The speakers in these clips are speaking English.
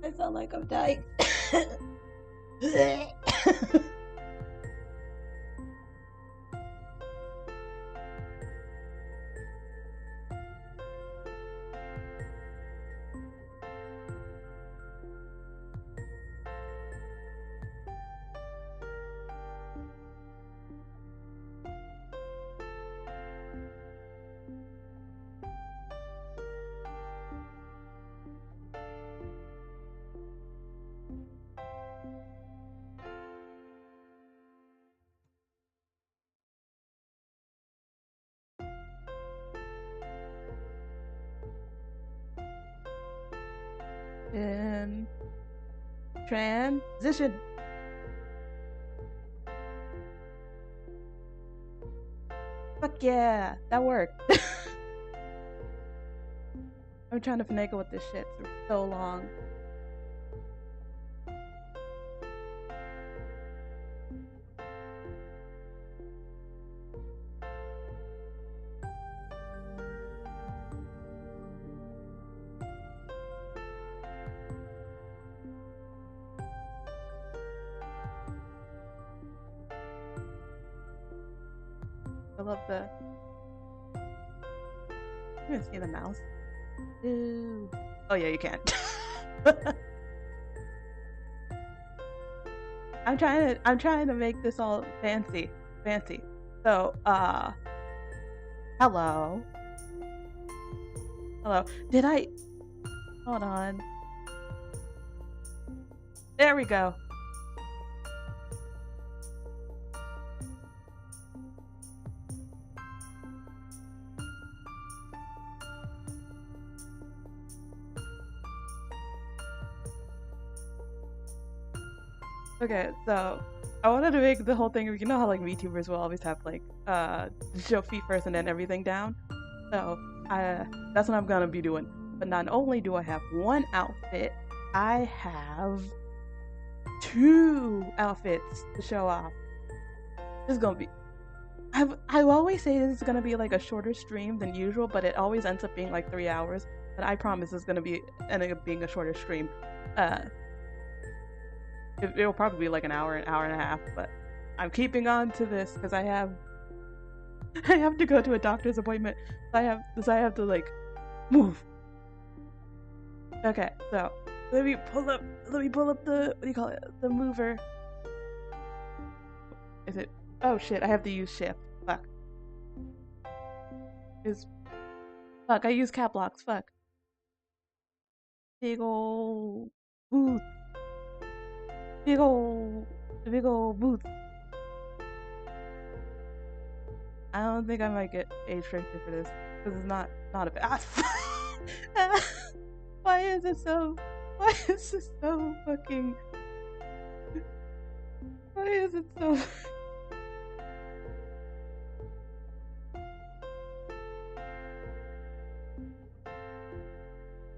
I sound like I'm dying. And transition. Fuck yeah, that worked. I'm trying to finagle with this shit for so long. I love the. You can see the mouse. Ooh. Oh yeah, you can. I'm trying to make this all fancy. So, hello. Did I? Hold on. There we go. Okay, so I wanted to make the whole thing. You know how like VTubers will always have like show feet first and then everything down. So that's what I'm gonna be doing. But not only do I have one outfit, I have 2 outfits to show off. This is gonna be. I always say this is gonna be like a shorter stream than usual, but it always ends up being like 3 hours. But I promise it's gonna be ending up being a shorter stream. It'll probably be like an hour and a half, but I'm keeping on to this because I have to go to a doctor's appointment. So I have to like move. Okay, so let me pull up the, what do you call it? The mover. Is it? Oh shit, I have to use shift. Fuck. Fuck, I use cap locks. Fuck. Big ol' booth. Big ol' booth. I don't think I might get age restricted for this because it's not a bad. Why is it so fucking? Why is it so?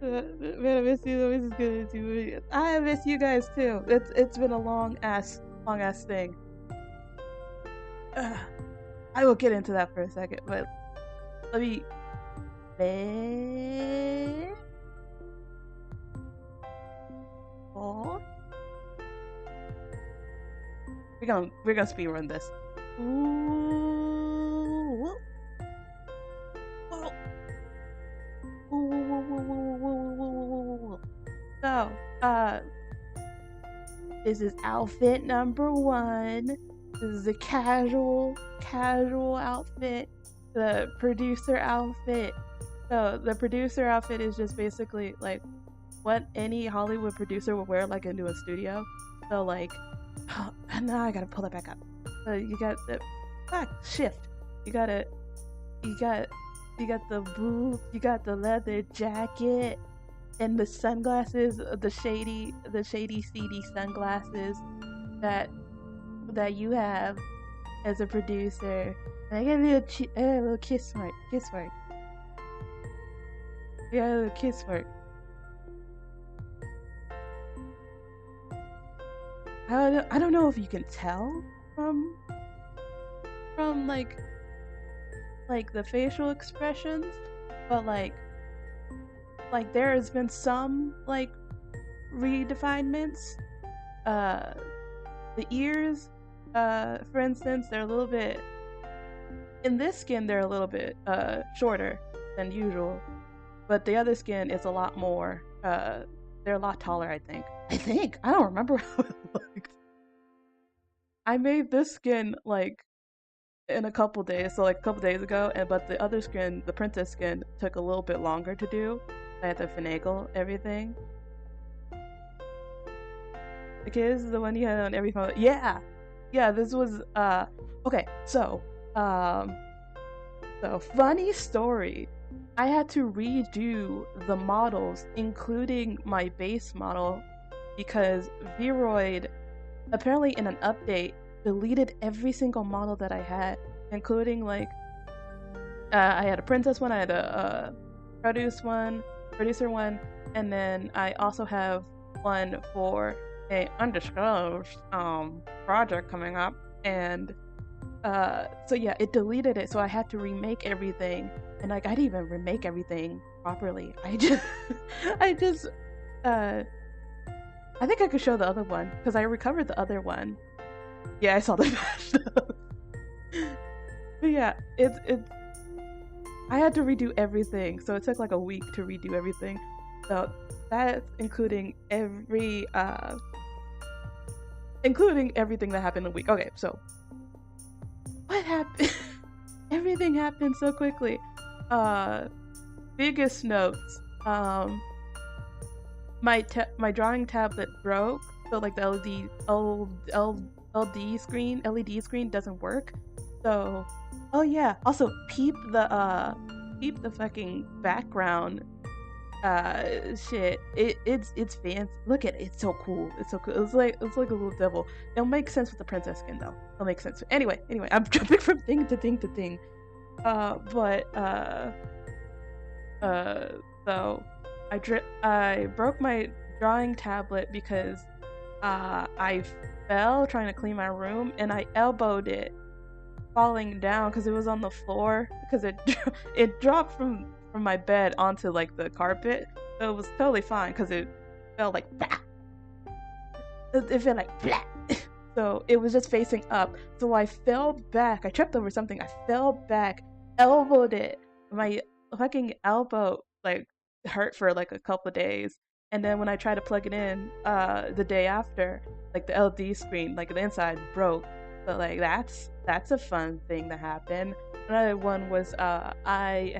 Man, I miss you. This is good to you. I miss you guys too. It's been a long ass thing. I will get into that for a second, but let me. Oh. We're gonna speed run this. Ooh. Whoa. Ooh. So, this is outfit number 1. This is a casual outfit. The producer outfit. So the producer outfit is just basically like what any Hollywood producer would wear like into a studio. So like, now I gotta pull it back up. So you got the shift. You got the boots. You got the leather jacket and the sunglasses. The shady seedy sunglasses that that you have as a producer. And I get a little, a little kiss mark. Yeah, a little kiss mark. I don't know if you can tell from like the facial expressions, but like there has been some like redefinements. The ears, for instance, they're a little bit in this skin. They're a little bit shorter than usual, but the other skin is a lot more. They're a lot taller. I think. I don't remember how it looked. I made this skin like in a couple days, so like a couple days ago, and but the other skin, the princess skin, took a little bit longer to do. I had to finagle everything. Okay, this is the one you had on every phone. Yeah, this was okay. So funny story. I had to redo the models, including my base model, because Vroid apparently in an update deleted every single model that I had, including like I had a princess one, I had a producer one, and then I also have one for a undisclosed project coming up, and so yeah, it deleted it, so I had to remake everything, and like I didn't even remake everything properly. I think I could show the other one because I recovered the other one. Yeah, I saw the patch. But yeah, I had to redo everything, so it took like a week to redo everything. So that's including everything that happened in a week. Okay, so what happened? Everything happened so quickly. Biggest notes. My drawing tablet broke, so like the LED screen doesn't work. So, oh yeah. Also, peep the fucking background. Shit. It's fancy. Look at it. It's so cool. It's like a little devil. It'll make sense with the princess skin though. It'll make sense. Anyway, I'm jumping from thing to thing to thing. So I broke my drawing tablet because I fell trying to clean my room and I elbowed it falling down because it was on the floor, because it dropped from my bed onto like the carpet, so it was totally fine because it fell like bah! It felt like blah. So it was just facing up, so I fell back. I tripped over something. I fell back, elbowed it. My fucking elbow like hurt for like a couple of days, and then when I tried to plug it in the day after, like the LED screen, like the inside broke. But like that's a fun thing that happened. Another one was I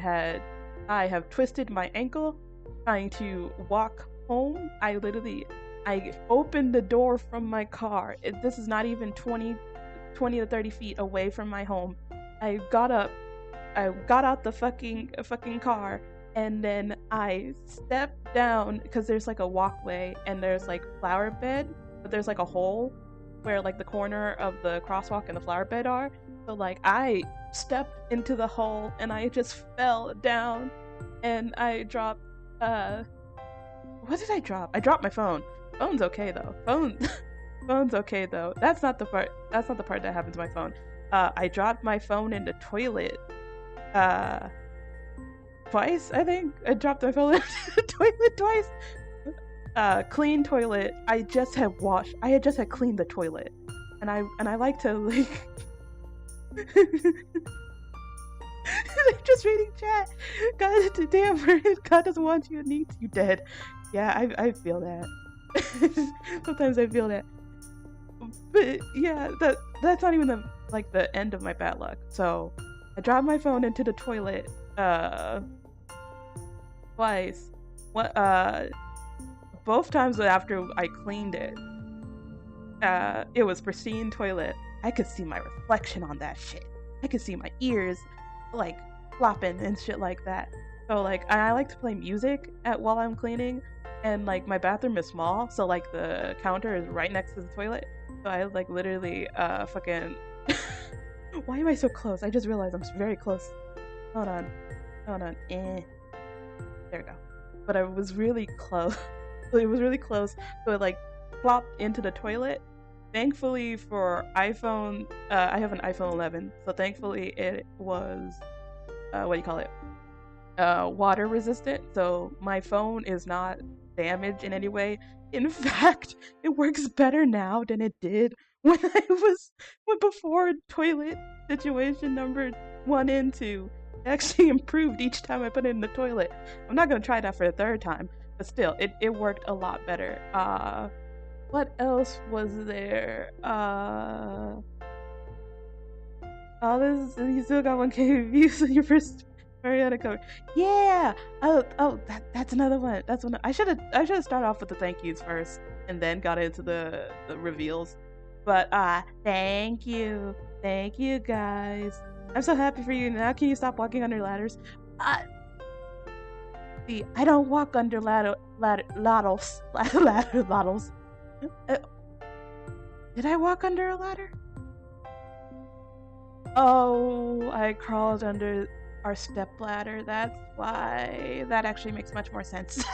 have twisted my ankle trying to walk home. I opened the door from my car. This is not even 20 to 30 feet away from my home. I got out the fucking car, and then I stepped down because there's like a walkway and there's like flower bed, but there's like a hole where like the corner of the crosswalk and the flower bed are. So like I stepped into the hole and I just fell down, and I dropped what did I drop? I dropped my phone. Phone's okay though. Phone's okay though. That's not the part that happened to my phone. I dropped my phone in the toilet twice, I think. I dropped my phone in the toilet twice. Clean toilet. I had just had cleaned the toilet. And I like to like I'm just reading chat. God damn, God doesn't want you, it needs you dead. Yeah, I feel that. Sometimes I feel that. But yeah, that's not even the end of my bad luck. So I dropped my phone into the toilet twice. Both times after I cleaned it. It was pristine toilet. I could see my reflection on that shit. I could see my ears like flopping and shit like that. So like I like to play music while I'm cleaning, and like my bathroom is small, so like the counter is right next to the toilet. So I like literally fucking why am I so close? I just realized I'm very close. Hold on. Hold on. There we go. But I was really close. It was really close. So it like plopped into the toilet. Thankfully for iPhone, I have an iPhone 11. So thankfully it was, what do you call it? Water resistant. So my phone is not damaged in any way. In fact, it works better now than it did when when before toilet situation number 1 and 2 actually improved each time I put it in the toilet. I'm not gonna try that for a third time, but still, it worked a lot better. What else was there? Oh, you still got 1K views on your first Mariana cover. Yeah. That's another one. That's one. I should have started off with the thank yous first, and then got into the reveals. But thank you guys. I'm so happy for you. Now can you stop walking under ladders? See, I don't walk under ladders. Did I walk under a ladder? Oh, I crawled under our step ladder. That's why. That actually makes much more sense.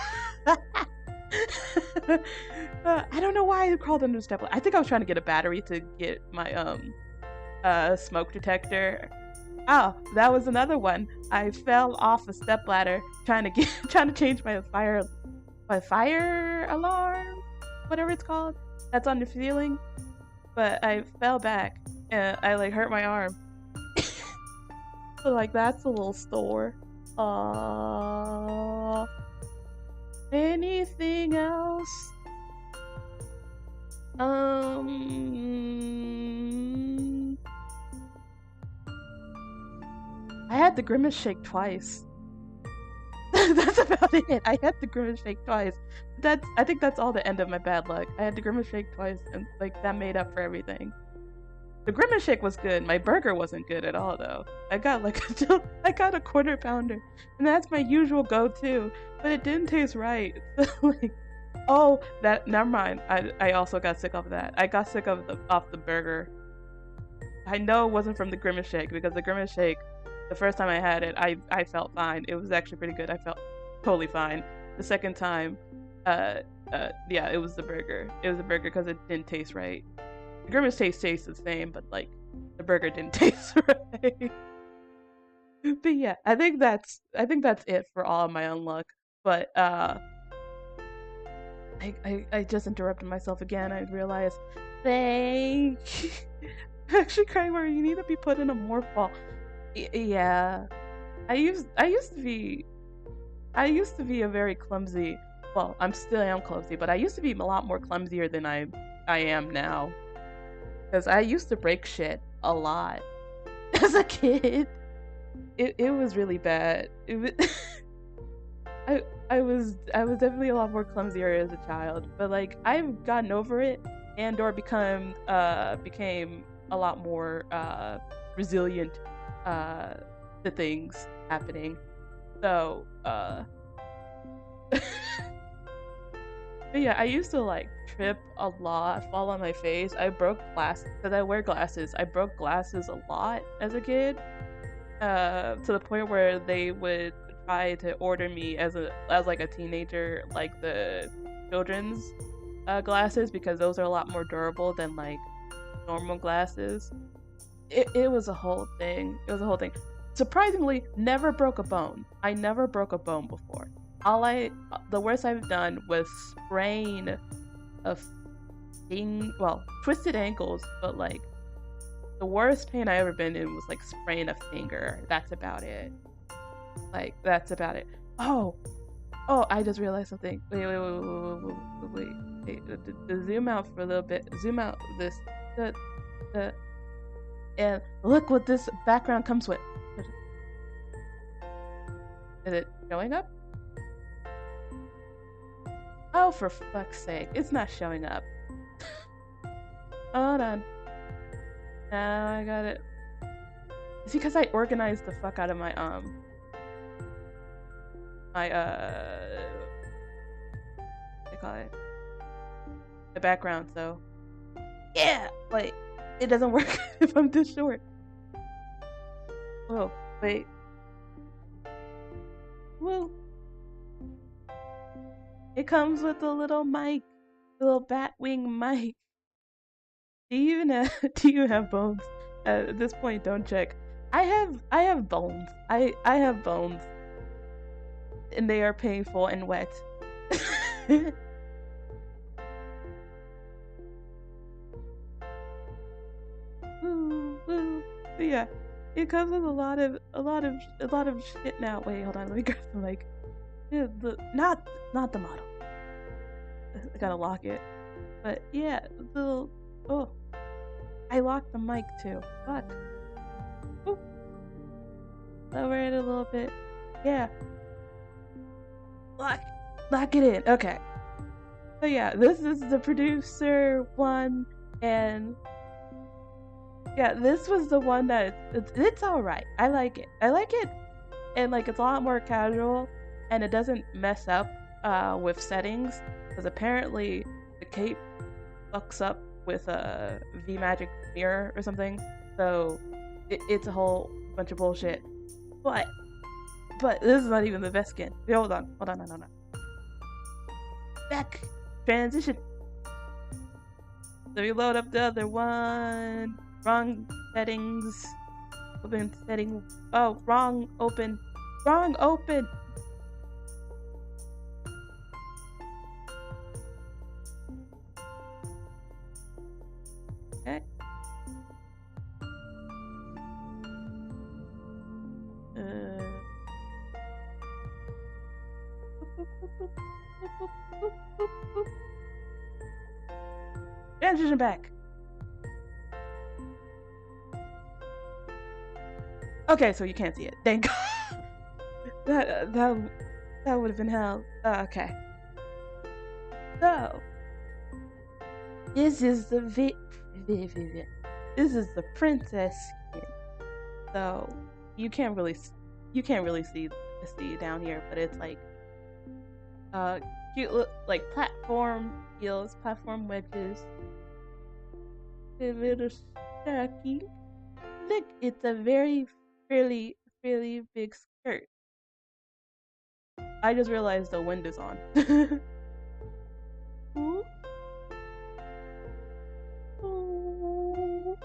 I don't know why I crawled under the step ladder. I think I was trying to get a battery to get my smoke detector. Oh, that was another one. I fell off a step ladder trying to change my fire alarm, whatever it's called. That's on the ceiling. But I fell back and I like hurt my arm. So like that's a little store. Anything else? I had the grimace shake twice. That's about it. I had the grimace shake twice. I think that's all the end of my bad luck. I had the grimace shake twice, and like that made up for everything. The grimace shake was good. My burger wasn't good at all though. I got a quarter pounder, and that's my usual go-to, but it didn't taste right. So like, oh, never mind. I also got sick of that. I got sick of off the burger. I know it wasn't from the grimace shake because the grimace shake, the first time I had it, I felt fine. It was actually pretty good. I felt totally fine. The second time, yeah, it was the burger. It was the burger because it didn't taste right. The grimace tastes the same, but like the burger didn't taste right. But yeah, I think that's it for all of my unluck. But I just interrupted myself again. I realized, thank. Actually, crying where you need to be put in a morph ball. Yeah, I used to be a very clumsy. Well, I still am clumsy, but I used to be a lot more clumsier than I am now. Because I used to break shit a lot as a kid. It was really bad. I was definitely a lot more clumsier as a child, but like I've gotten over it and or became a lot more resilient to things happening. So but yeah, I used to like trip a lot, fall on my face. I broke glasses because I wear glasses. I broke glasses a lot as a kid, to the point where they would try to order me as like a teenager, like the children's glasses, because those are a lot more durable than like normal glasses. It was a whole thing. It was a whole thing. Surprisingly, never broke a bone. I never broke a bone before. The worst I've done was sprain twisted ankles, but like the worst pain I ever been in was like sprain a finger. That's about it. Like that's about it. Oh, I just realized something. Wait. Zoom out for a little bit. Zoom out this. And look what this background comes with. Is it showing up? Oh, for fuck's sake. It's not showing up. Hold on. Now I got it. It's because I organized the fuck out of my what do you call it? The background, so Yeah, wait. It doesn't work if I'm this short. Oh, wait. Well, it comes with a little mic, a little bat wing mic. Do you even have, do you have bones? At this point, don't check. I have bones. I have bones, and they are painful and wet. Woo, woo. But yeah, it comes with a lot of shit now. Wait, hold on. Let me grab the mic. Not the model. I gotta lock it. But yeah, oh, I locked the mic too. Fuck. Ooh. Lower it a little bit. Yeah. Lock it in. Okay. So yeah, this is the producer one, and yeah, this was the one that it's all right. I like it. And like it's a lot more casual, and it doesn't mess up with settings, because apparently the cape fucks up with a V-Magic mirror or something. So it's a whole bunch of bullshit. But this is not even the best skin. Hold on, no. Back transition. Let me load up the other one. Wrong settings. Open setting. Oh, wrong open. Wrong open. Okay. Transition back. Okay, so you can't see it. Thank God. that would have been hell. Okay. So this is the this is the princess skin. So you can't really see down here, but it's like cute like platform heels, platform wedges. A little stocking. Look, it's a very fairly big skirt. I just realized the wind is on. Ooh. Ooh.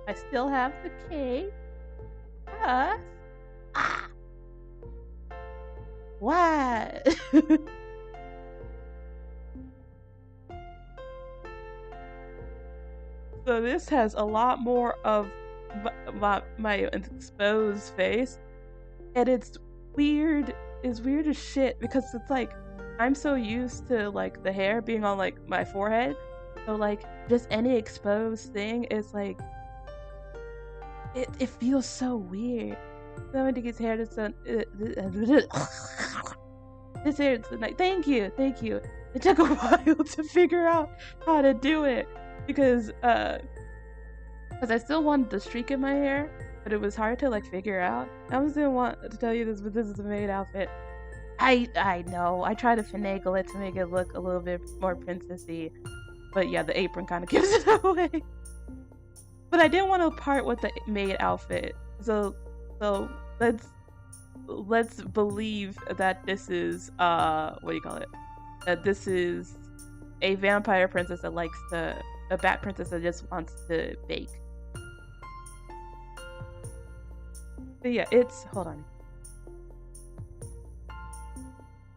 I still have the cape. Ah. What? So this has a lot more of my exposed face, and it's weird. It's weird as shit, because it's like I'm so used to like the hair being on like my forehead, so like just any exposed thing is like it feels so weird. So I think his hair is so this hair is like thank you. It took a while to figure out how to do it, because I still wanted the streak in my hair, but it was hard to like figure out. I was gonna want to tell you this, but this is a maid outfit. I know. I try to finagle it to make it look a little bit more princessy, but yeah, the apron kind of gives it away. But I didn't want to part with the maid outfit, so let's believe that this is what do you call it? That this is a vampire princess that likes a bat princess that just wants to bake. But yeah, hold on.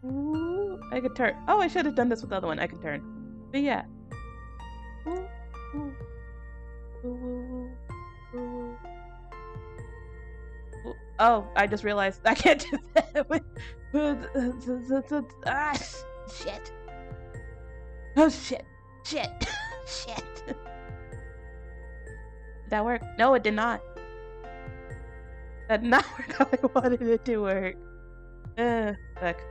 Ooh, I could turn. Oh, I should have done this with the other one. I can turn. But yeah. Ooh, ooh. Ooh, ooh. Ooh. Oh, I just realized I can't do that. Shit. Oh, shit. Shit. Did that work? No, it did not. That did not work how I wanted it to work. Fuck.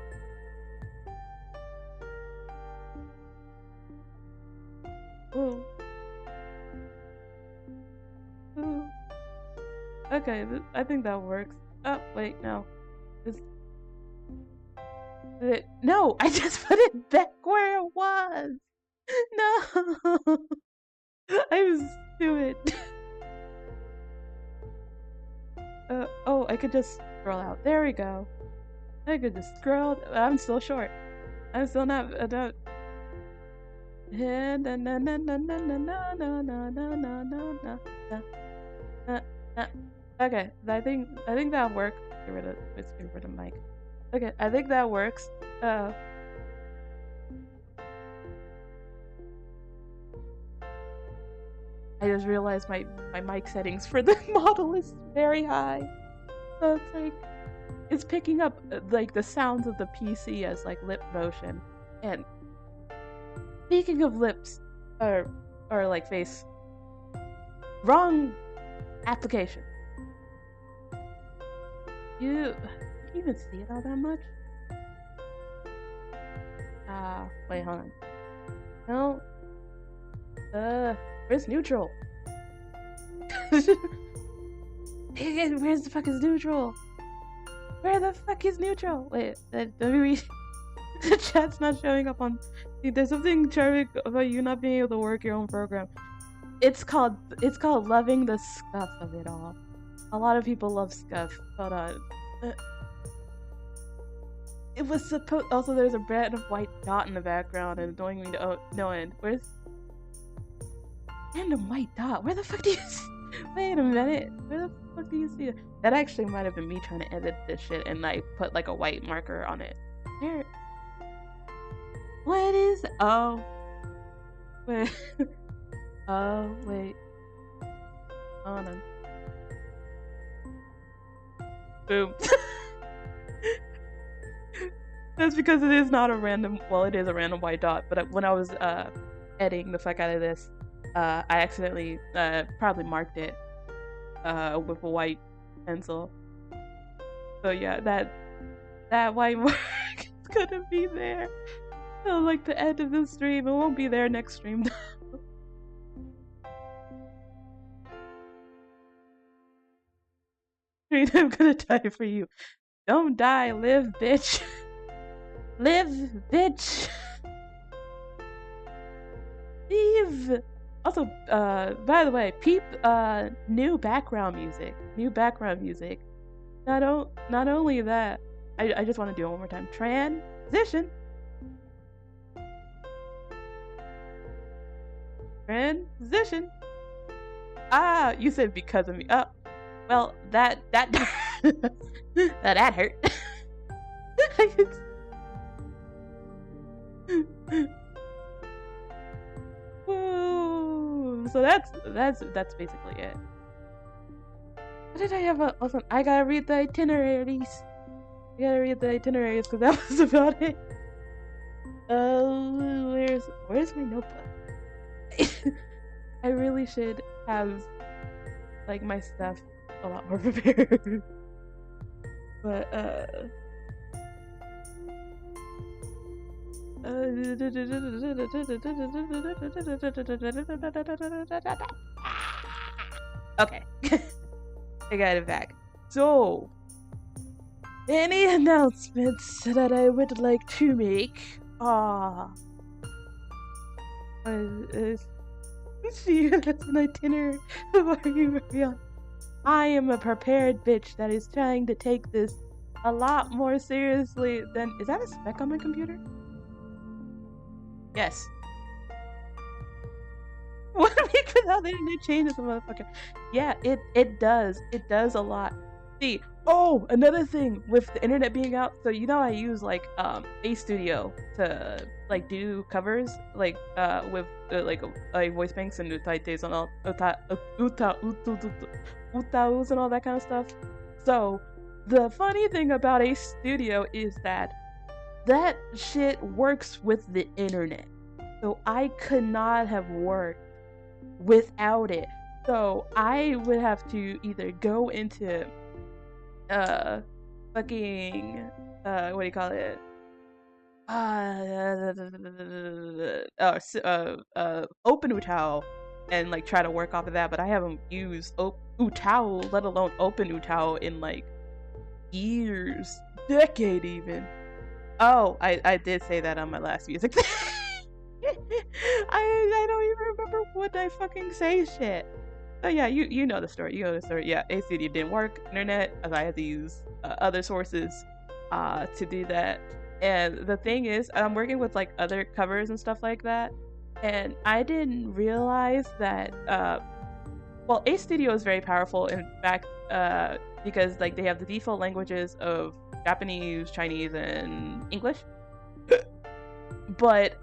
Ooh. Ooh. Okay, I think that works. Oh, wait, no. No, I just put it back where it was. No. I'm stupid. Oh, I could just scroll out. There we go. I could just scroll. I'm still short. I'm still not. Okay, I think that works. Let's get rid of mic. Okay, I think that works. I just realized my mic settings for the model is very high. So it's like, it's picking up like the sounds of the PC as like lip motion. And speaking of lips, or like face, wrong application. You can even see it all that much? Wait, hold on. No. Where's neutral? Where's the fuck is neutral? Where the fuck is neutral? Wait, let me read. The chat's not showing up on. There's something charming about you not being able to work your own program. It's called loving the scuff of it all. A lot of people love scuff. Hold on. It was supposed. Also, there's a random white dot in the background and annoying me to no end. Where's random white dot? Where the fuck do you? Wait a minute. Where the fuck do you see it? That actually might have been me trying to edit this shit and I put like a white marker on it. Here. What is? Oh. Wait. Oh wait. Hold on. Boom. That's because it is not a random. Well, it is a random white dot. But when I was editing the fuck out of this, I accidentally probably marked it with a white pencil. So yeah, that white mark is gonna be there till like the end of the stream. It won't be there next stream. I'm gonna die for you. Don't die, live, bitch. Live, bitch. Leave. Also, by the way, peep new background music. New background music. Not only that, I just want to do it one more time. Transition. Transition. Ah, you said because of me. Oh, well, that that hurt. Woo. So that's basically it. What did I have? Also, I gotta read the itineraries. I gotta read the itineraries because that was about it. Where's my notebook? I really should have like my stuff a lot more prepared. But okay. I got it back. So, any announcements that I would like to make? See, that's an itinerary. Are you real? I am a prepared bitch that is trying to take this a lot more seriously than. Is that a spec on my computer? Yes. 1 week without the internet changes, motherfucker. Yeah, it does. It does a lot. See, oh, another thing with the internet being out. So you know I use like A Studio to like do covers like with like voice banks and utaites and all utaus and all that kind of stuff. So the funny thing about A Studio is that shit works with the internet. So I could not have worked without it. So I would have to either go into fucking what do you call it? Open Utau and like try to work off of that, but I haven't used Utau, let alone Open Utau in like years, decade even. Oh, I did say that on my last music thing. I don't even remember what I fucking say shit. So yeah, you know the story. You know the story. Yeah, ACD didn't work. Internet. As I had to use other sources to do that. And the thing is, I'm working with like other covers and stuff like that, and I didn't realize that. Well, A Studio is very powerful. In fact, because like they have the default languages of Japanese, Chinese, and English. But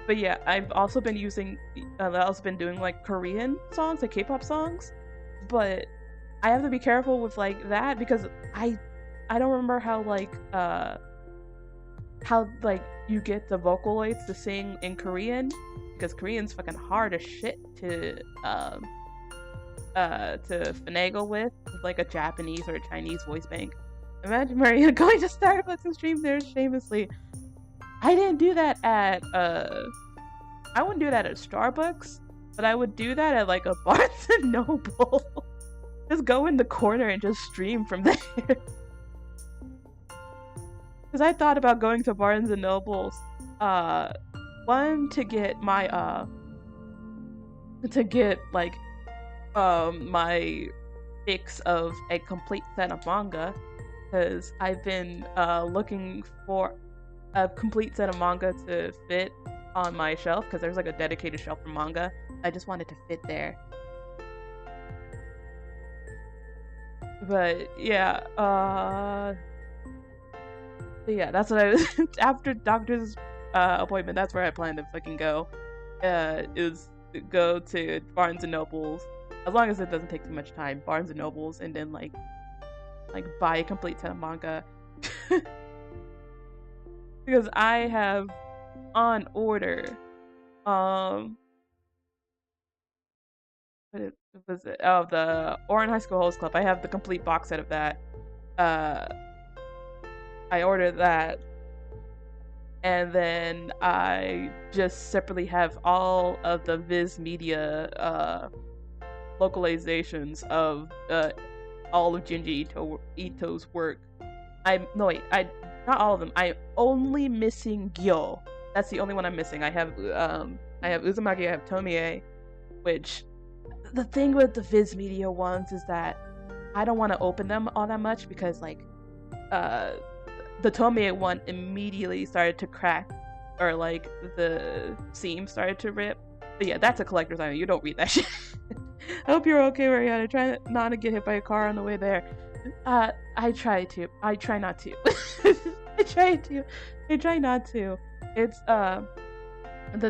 but yeah, I've also been using, I've also been doing like Korean songs, like K-pop songs, but I have to be careful with like that because I don't remember how like you get the Vocaloids to sing in Korean because Korean's fucking hard as shit to finagle with like a Japanese or a Chinese voice bank. Imagine Maria going to Starbucks and stream there shamelessly. I didn't do that at I wouldn't do that at Starbucks, but I would do that at like a Barnes and Noble. Just go in the corner and just stream from there. Because I thought about going to Barnes and Nobles, one to get my my fix of a complete set of manga, because I've been looking for a complete set of manga to fit on my shelf, because there's like a dedicated shelf for manga. I just wanted to fit there. But yeah, that's what I was after doctor's appointment. That's where I plan to fucking go. Is to go to Barnes and Nobles, as long as it doesn't take too much time. Barnes and Nobles, and then like buy a complete set of manga. Because I have on order what was it? Oh, the Oran High School Host Club. I have the complete box set of that. I ordered that, and then I just separately have all of the Viz Media localizations of all of Junji Ito's work. Not all of them. I'm only missing Gyo. That's the only one I'm missing. I have Uzumaki, I have Tomie, which the thing with the Viz Media ones is that I don't want to open them all that much because like the Tomie one immediately started to crack, or like the seam started to rip. But yeah, that's a collector's item. You don't read that shit. I hope you're okay, Mariana. Try not to get hit by a car on the way there. I try not to. I try not to. It's the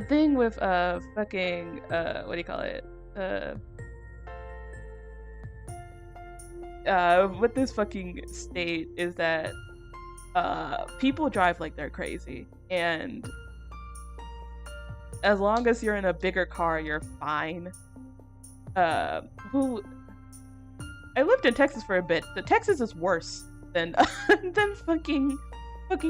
thing with fucking what do you call it? With this fucking state is that people drive like they're crazy, and as long as you're in a bigger car, you're fine. I lived in Texas for a bit. The Texas is worse than than fucking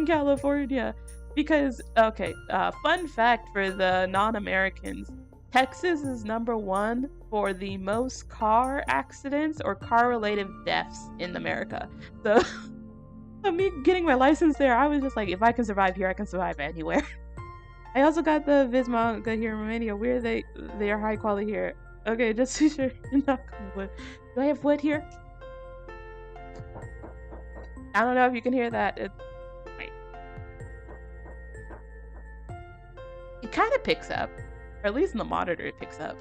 California, because okay, fun fact for the non-Americans, Texas is #1 for the most car accidents or car-related deaths in America. So, me getting my license there, I was just like, if I can survive here, I can survive anywhere. I also got the Viz manga here in Romania. Where they are high quality here. Okay, just be sure you're not wood. Do I have wood here? I don't know if you can hear that. Wait. It kind of picks up, or at least in the monitor it picks up.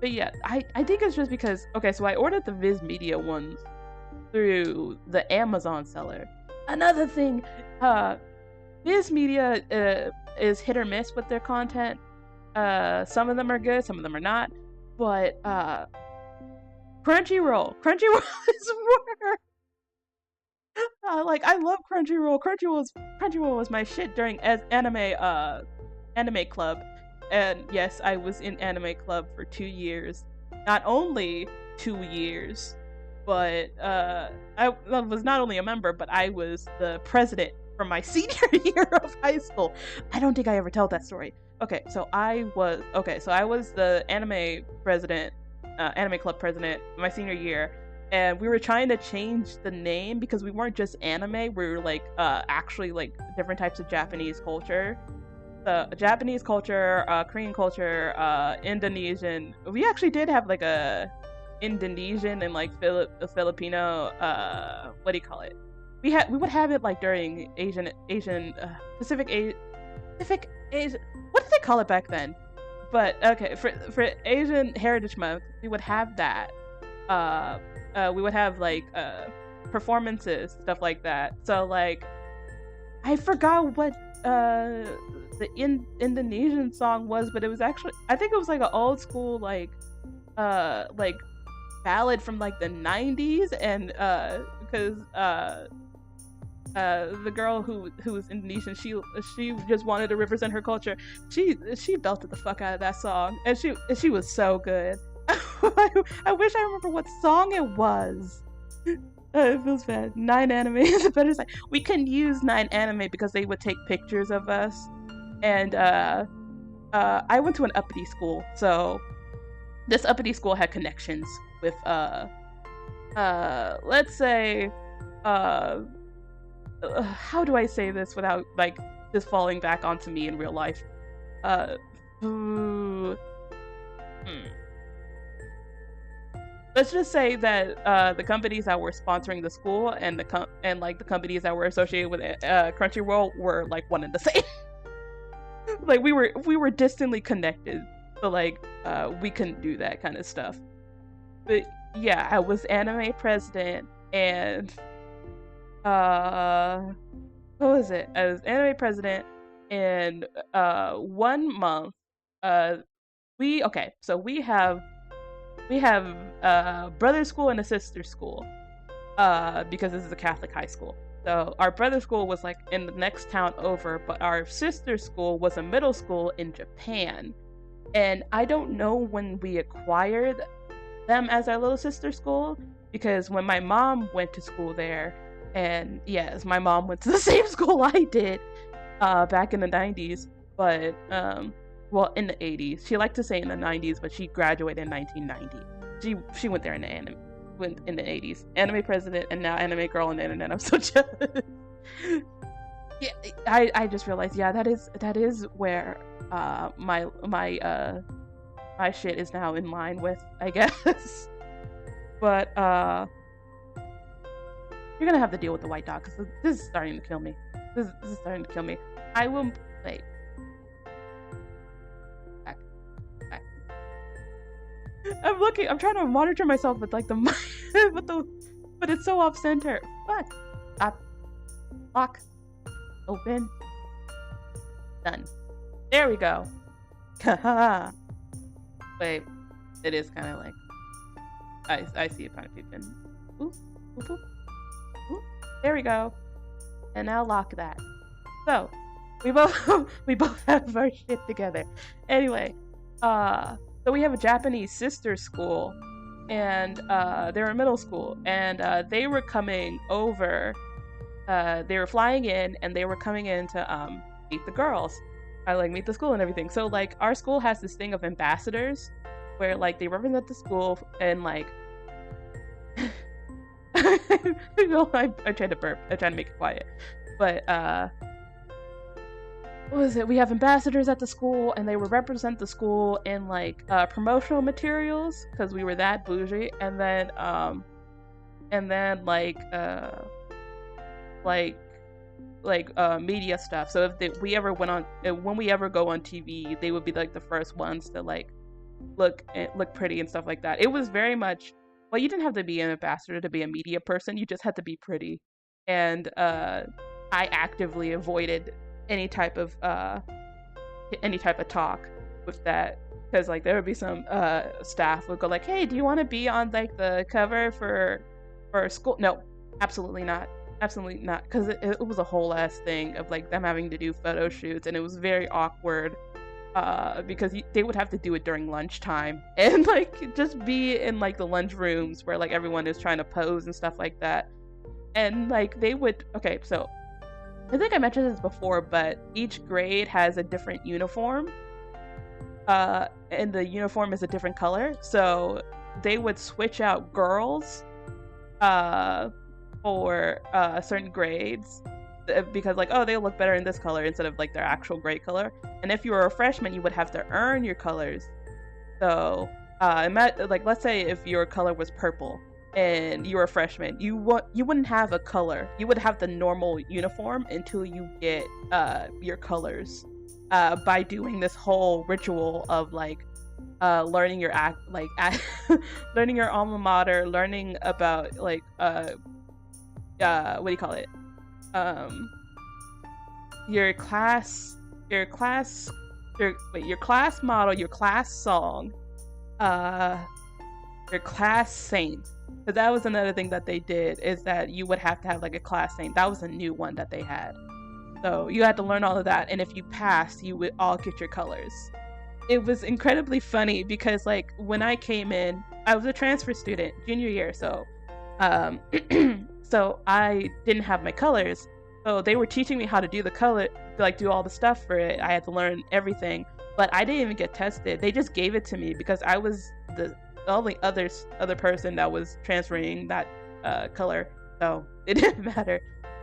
But yeah, I think it's just because, okay, so I ordered the Viz Media ones through the Amazon seller. Another thing, Viz Media is hit or miss with their content. Some of them are good, some of them are not. But Crunchyroll is worse. Like, I love Crunchyroll. Crunchyroll was my shit during anime club. And yes, I was in anime club for 2 years. Not only 2 years, but I was not only a member, but I was the president for my senior year of high school. I don't think I ever told that story. Okay, so I was the anime club president my senior year, and we were trying to change the name because we weren't just anime. We were like actually like different types of Japanese culture. The Japanese culture, Korean culture, Indonesian. We actually did have like a Indonesian and like Filipino. What do you call it? We would have it like during Asian Pacific Asian. What did they call it back then? But okay, for Asian Heritage Month, we would have that. We would have like performances, stuff like that. So like, I forgot what the Indonesian song was, but it was actually, I think it was like an old school like ballad from like the 90s, and because the girl who was Indonesian, she just wanted to represent her culture. She belted the fuck out of that song, and she was so good. I wish I remember what song it was. It feels bad. 9anime is a better site. We couldn't use 9anime because they would take pictures of us, and I went to an uppity school, so this uppity school had connections with let's say how do I say this without like just falling back onto me in real life? Let's just say that the companies that were sponsoring the school and the companies that were associated with Crunchyroll were like one and the same. Like we were distantly connected, so like we couldn't do that kind of stuff. But yeah, I was anime president, and what was it? I was anime president, and 1 month we have a brother school and a sister school, because this is a Catholic high school. So our brother school was like in the next town over, but our sister school was a middle school in Japan. And I don't know when we acquired them as our little sister school, because when my mom went to school there, and yes, my mom went to the same school I did back in the 90s, but well, in the 80s. She liked to say in the 90s, but she graduated in 1990. She went there in the 80s. Anime president and now anime girl on the internet. I'm so jealous. Yeah, I just realized, yeah, that is where my shit is now in line with, I guess. But you're gonna have to deal with the white dog, because this is starting to kill me. This is starting to kill me. I will wait. Back. I'm trying to monitor myself with like the but it's so off center. What? Stop. Lock. Open. Done. There we go. Wait, it is kind of like I see it kind of peeping. Ooh, ooh, ooh. Ooh, there we go. And now lock that. So we both have our shit together. Anyway, so we have a Japanese sister school, and they're in middle school, and they were coming over. They were flying in, and they were coming in to meet the girls. Meet the school and everything. So like our school has this thing of ambassadors, where like they represent the school, and like I tried to burp. I tried to make it quiet, but what was it? We have ambassadors at the school, and they would represent the school in like promotional materials, because we were that bougie, and then media stuff. So if we ever went on, when we ever go on TV, they would be like the first ones to like look pretty and stuff like that. It was very much, well, you didn't have to be an ambassador to be a media person. You just had to be pretty. And I actively avoided any type of talk with that, because like there would be some staff would go like, hey, do you want to be on like the cover for school? No, absolutely not. Absolutely not, because it was a whole ass thing of like them having to do photo shoots, and it was very awkward because they would have to do it during lunchtime, and like just be in like the lunch rooms where like everyone is trying to pose and stuff like that. And like they would, okay, so I think I mentioned this before, but each grade has a different uniform, and the uniform is a different color, so they would switch out girls uh, for certain grades because like, oh, they look better in this color instead of like their actual grade color. And if you were a freshman, you would have to earn your colors. So like, let's say if your color was purple and you were a freshman, you wouldn't have a color. You would have the normal uniform until you get your colors by doing this whole ritual of like learning your learning your alma mater, learning about like what do you call it, your class motto, your class song, your class saint. Because that was another thing that they did, is that you would have to have like a class saint. That was a new one that they had. So you had to learn all of that, and if you passed, you would all get your colors. It was incredibly funny because like when I came in, I was a transfer student junior year, so so I didn't have my colors. So they were teaching me how to do the color, like do all the stuff for it. I had to learn everything, but I didn't even get tested. They just gave it to me because I was the only other person that was transferring that color, so it didn't matter.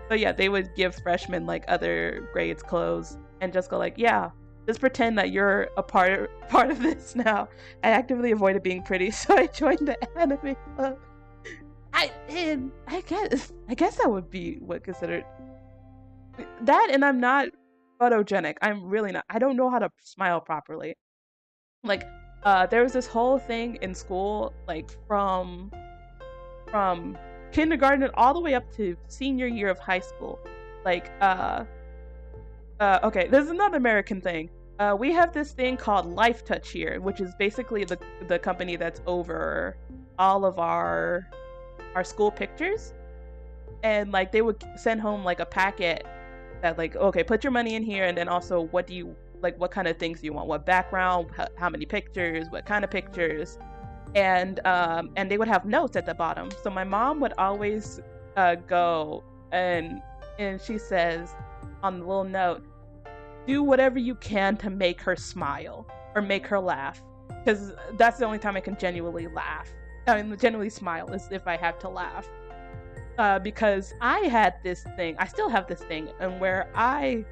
So yeah, they would give freshmen like other grades clothes and just go like, yeah, just pretend that you're a part of this now. I actively avoided being pretty, so I joined the anime club. I guess that would be what considered that, and I'm not photogenic. I'm really not. I don't know how to smile properly. Like, there was this whole thing in school, like from kindergarten all the way up to senior year of high school. Like, okay, there's another American thing. We have this thing called Life Touch here, which is basically the company that's over all of our school pictures. And like they would send home like a packet that like, okay, put your money in here, and then also what do you like, what kind of things do you want, what background, how many pictures, what kind of pictures, and they would have notes at the bottom. So my mom would always go and she says on the little note, do whatever you can to make her smile or make her laugh, because that's the only time I can genuinely laugh. I mean, genuinely smile is if I have to laugh. Because I had this thing, I still have this thing, and where I,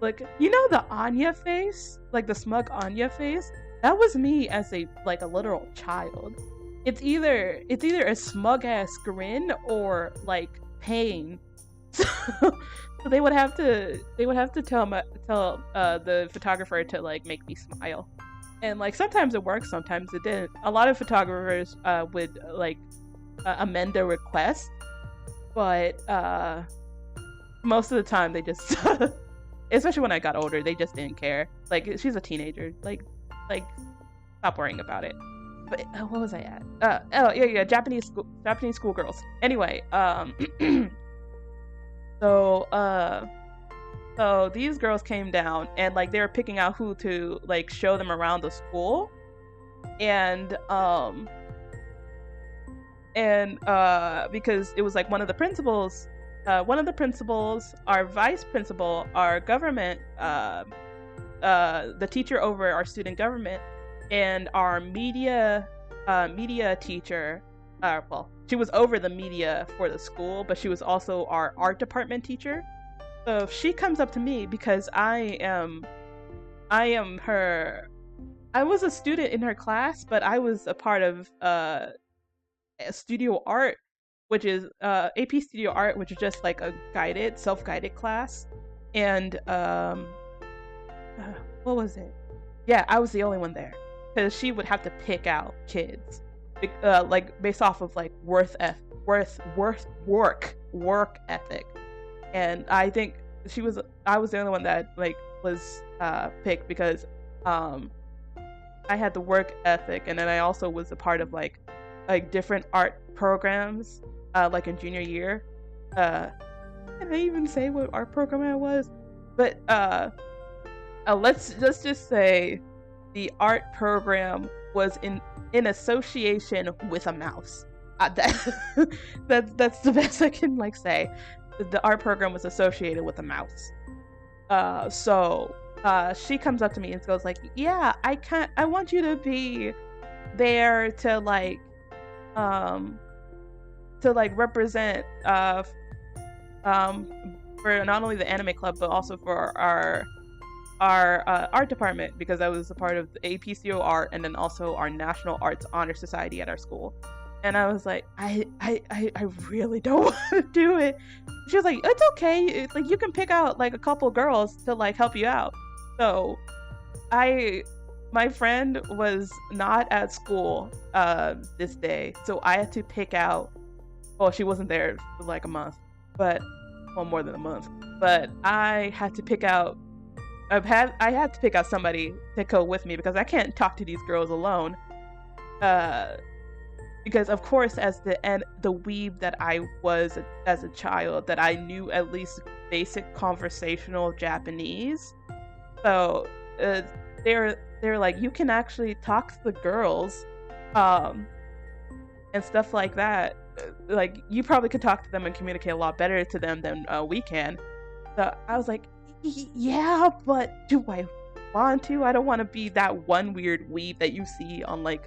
like, you know the Anya face? Like the smug Anya face? That was me as a literal child. It's either a smug ass grin or like pain. So they would have to tell the photographer to like make me smile. And like sometimes it worked, sometimes it didn't. A lot of photographers would like amend their request, but most of the time they just especially when I got older, they just didn't care. Like, she's a teenager, like stop worrying about it. But what was I at? Yeah, Japanese schoolgirls. Anyway, so these girls came down and like they were picking out who to like show them around the school, and because it was like one of the principals, our vice principal, our government, the teacher over our student government, and our media teacher. Well, she was over the media for the school, but she was also our art department teacher. So she comes up to me because I am her. I was a student in her class, but I was a part of studio art, which is AP studio art, which is just like a self-guided class. And what was it? Yeah, I was the only one there because she would have to pick out kids, like based off of like work ethic. And I think I was the only one that like was picked because I had the work ethic, and then I also was a part of like different art programs like in junior year. Can I even say what art program I was? But let's just say the art program was in association with a mouse. That's the best I can like say. The art program was associated with a mouse. So she comes up to me and goes like, yeah, I want you to be there to like to like represent for not only the anime club but also for our art department, because I was a part of the APCO art and then also our National Arts Honor Society at our school. And I was like, I really don't want to do it. She was like, it's okay. It's like you can pick out like a couple girls to like help you out. So my friend was not at school this day, so I had to pick out. Well, she wasn't there for like a month, but well, more than a month. But I had to pick out. I had to pick out somebody to go with me because I can't talk to these girls alone. Because of course, as the weeb that I was as a child, that I knew at least basic conversational Japanese. So they're like, you can actually talk to the girls, and stuff like that. Like you probably could talk to them and communicate a lot better to them than we can. So I was like, yeah, but do I want to? I don't want to be that one weird weeb that you see on what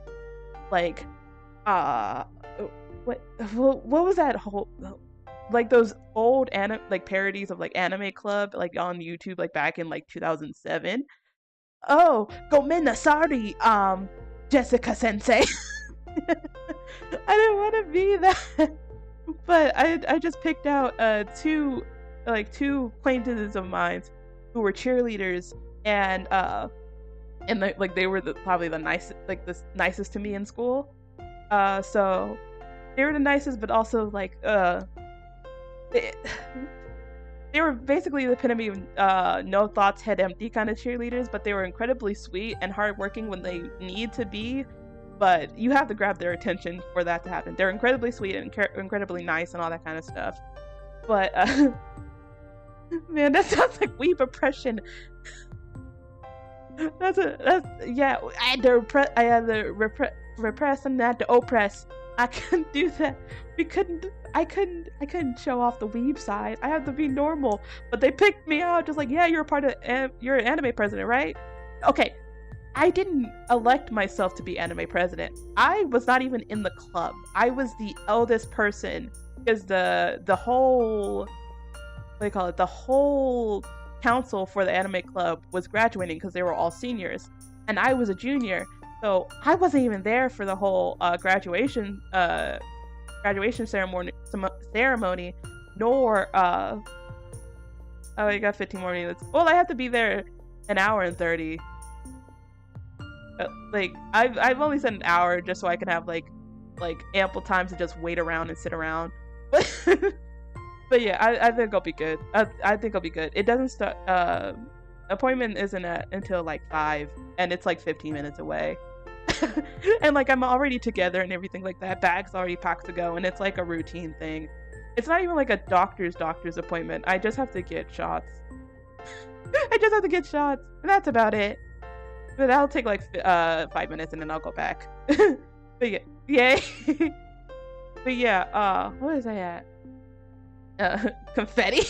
was that whole, like those old parodies of like Anime Club like on YouTube like back in like 2007. Oh, gomena sorry, Jessica Sensei. I didn't want to be that, but I just picked out two acquaintances of mine who were cheerleaders, and they were probably the nicest to me in school. So they were the nicest, but also like they were basically the epitome of no thoughts, head empty kind of cheerleaders, but they were incredibly sweet and hardworking when they need to be. But you have to grab their attention for that to happen. They're incredibly sweet and incredibly nice and all that kind of stuff. But man, that sounds like weeb oppression. Yeah. I had to repress and I had to oppress. I couldn't do that. I couldn't show off the weeb side. I had to be normal. But they picked me out, just like, yeah, you're you're an anime president, right? Okay. I didn't elect myself to be anime president. I was not even in the club. I was the eldest person because the whole, what do you call it? The whole council for the anime club was graduating because they were all seniors, and I was a junior, so I wasn't even there for the whole graduation ceremony, nor oh, I got 15 more minutes. Well, I have to be there an hour and 30. I've only said an hour just so I can have like ample time to just wait around and sit around. But yeah, I think I'll be good. I think I'll be good. It doesn't start. Appointment isn't until like 5, and it's like 15 minutes away. And like I'm already together and everything like that. Bag's already packed to go, and it's like a routine thing. It's not even like a doctor's appointment. I just have to get shots. I just have to get shots, and that's about it. But that'll take like 5 minutes and then I'll go back. But yeah, yay. But yeah, what is I at? Confetti.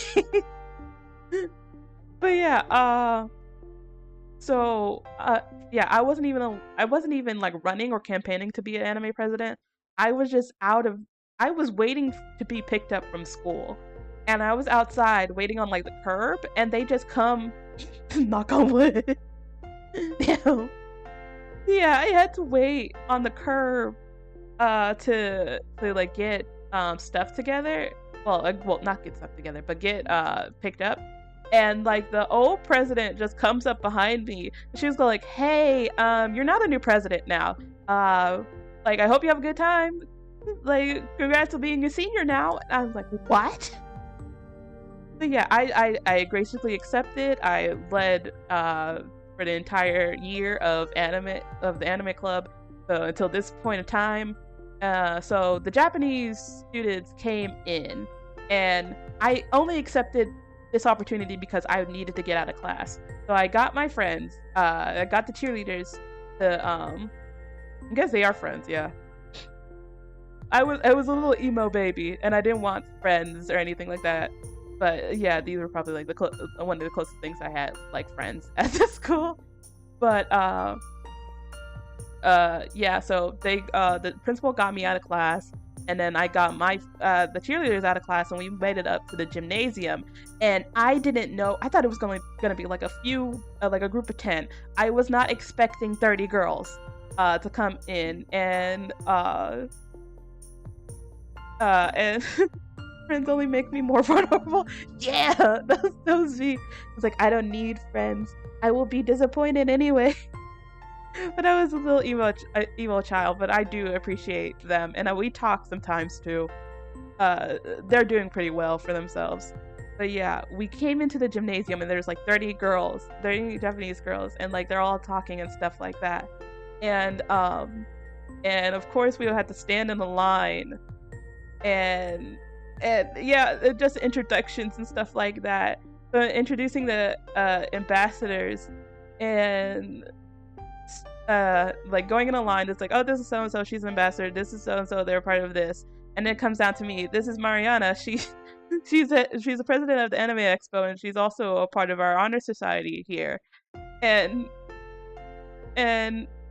But yeah, yeah, I wasn't even like running or campaigning to be an anime president. I was just I was waiting to be picked up from school, and I was outside waiting on like the curb, and they just come, knock on wood. Yeah, I had to wait on the curb to like get stuff together. Well, not get stuff together, but get picked up. And like the old president just comes up behind me. She was like, "Hey, you're not the new president now. Like I hope you have a good time. Like congrats on being a senior now." And I was like, "What?" But yeah, I graciously accepted. I led for the entire year of the anime club, so until this point of time. So the Japanese students came in, and I only accepted this opportunity because I needed to get out of class. So I got my friends, I got the cheerleaders to I guess they are friends, yeah. I was a little emo baby, and I didn't want friends or anything like that. But yeah, these were probably like one of the closest things I had, like friends at the school. But yeah, so they the principal got me out of class, and then I got my the cheerleaders out of class, and we made it up to the gymnasium. And I didn't know. I thought it was gonna be like a few, like a group of 10. I was not expecting 30 girls to come in, and friends only make me more vulnerable. Yeah, that was me. It's like, I don't need friends. I will be disappointed anyway. But I was a little emo child, but I do appreciate them, and we talk sometimes too. They're doing pretty well for themselves. But yeah, we came into the gymnasium, and there's like 30 Japanese girls, and like they're all talking and stuff like that. And of course we would have to stand in the line, and yeah, just introductions and stuff like that. So introducing the ambassadors, and like going in a line, it's like, oh, this is so and so, she's an ambassador. This is so and so, they're part of this. And then it comes down to me. This is Mariana. She's the president of the Anime Expo, and she's also a part of our honor society here. And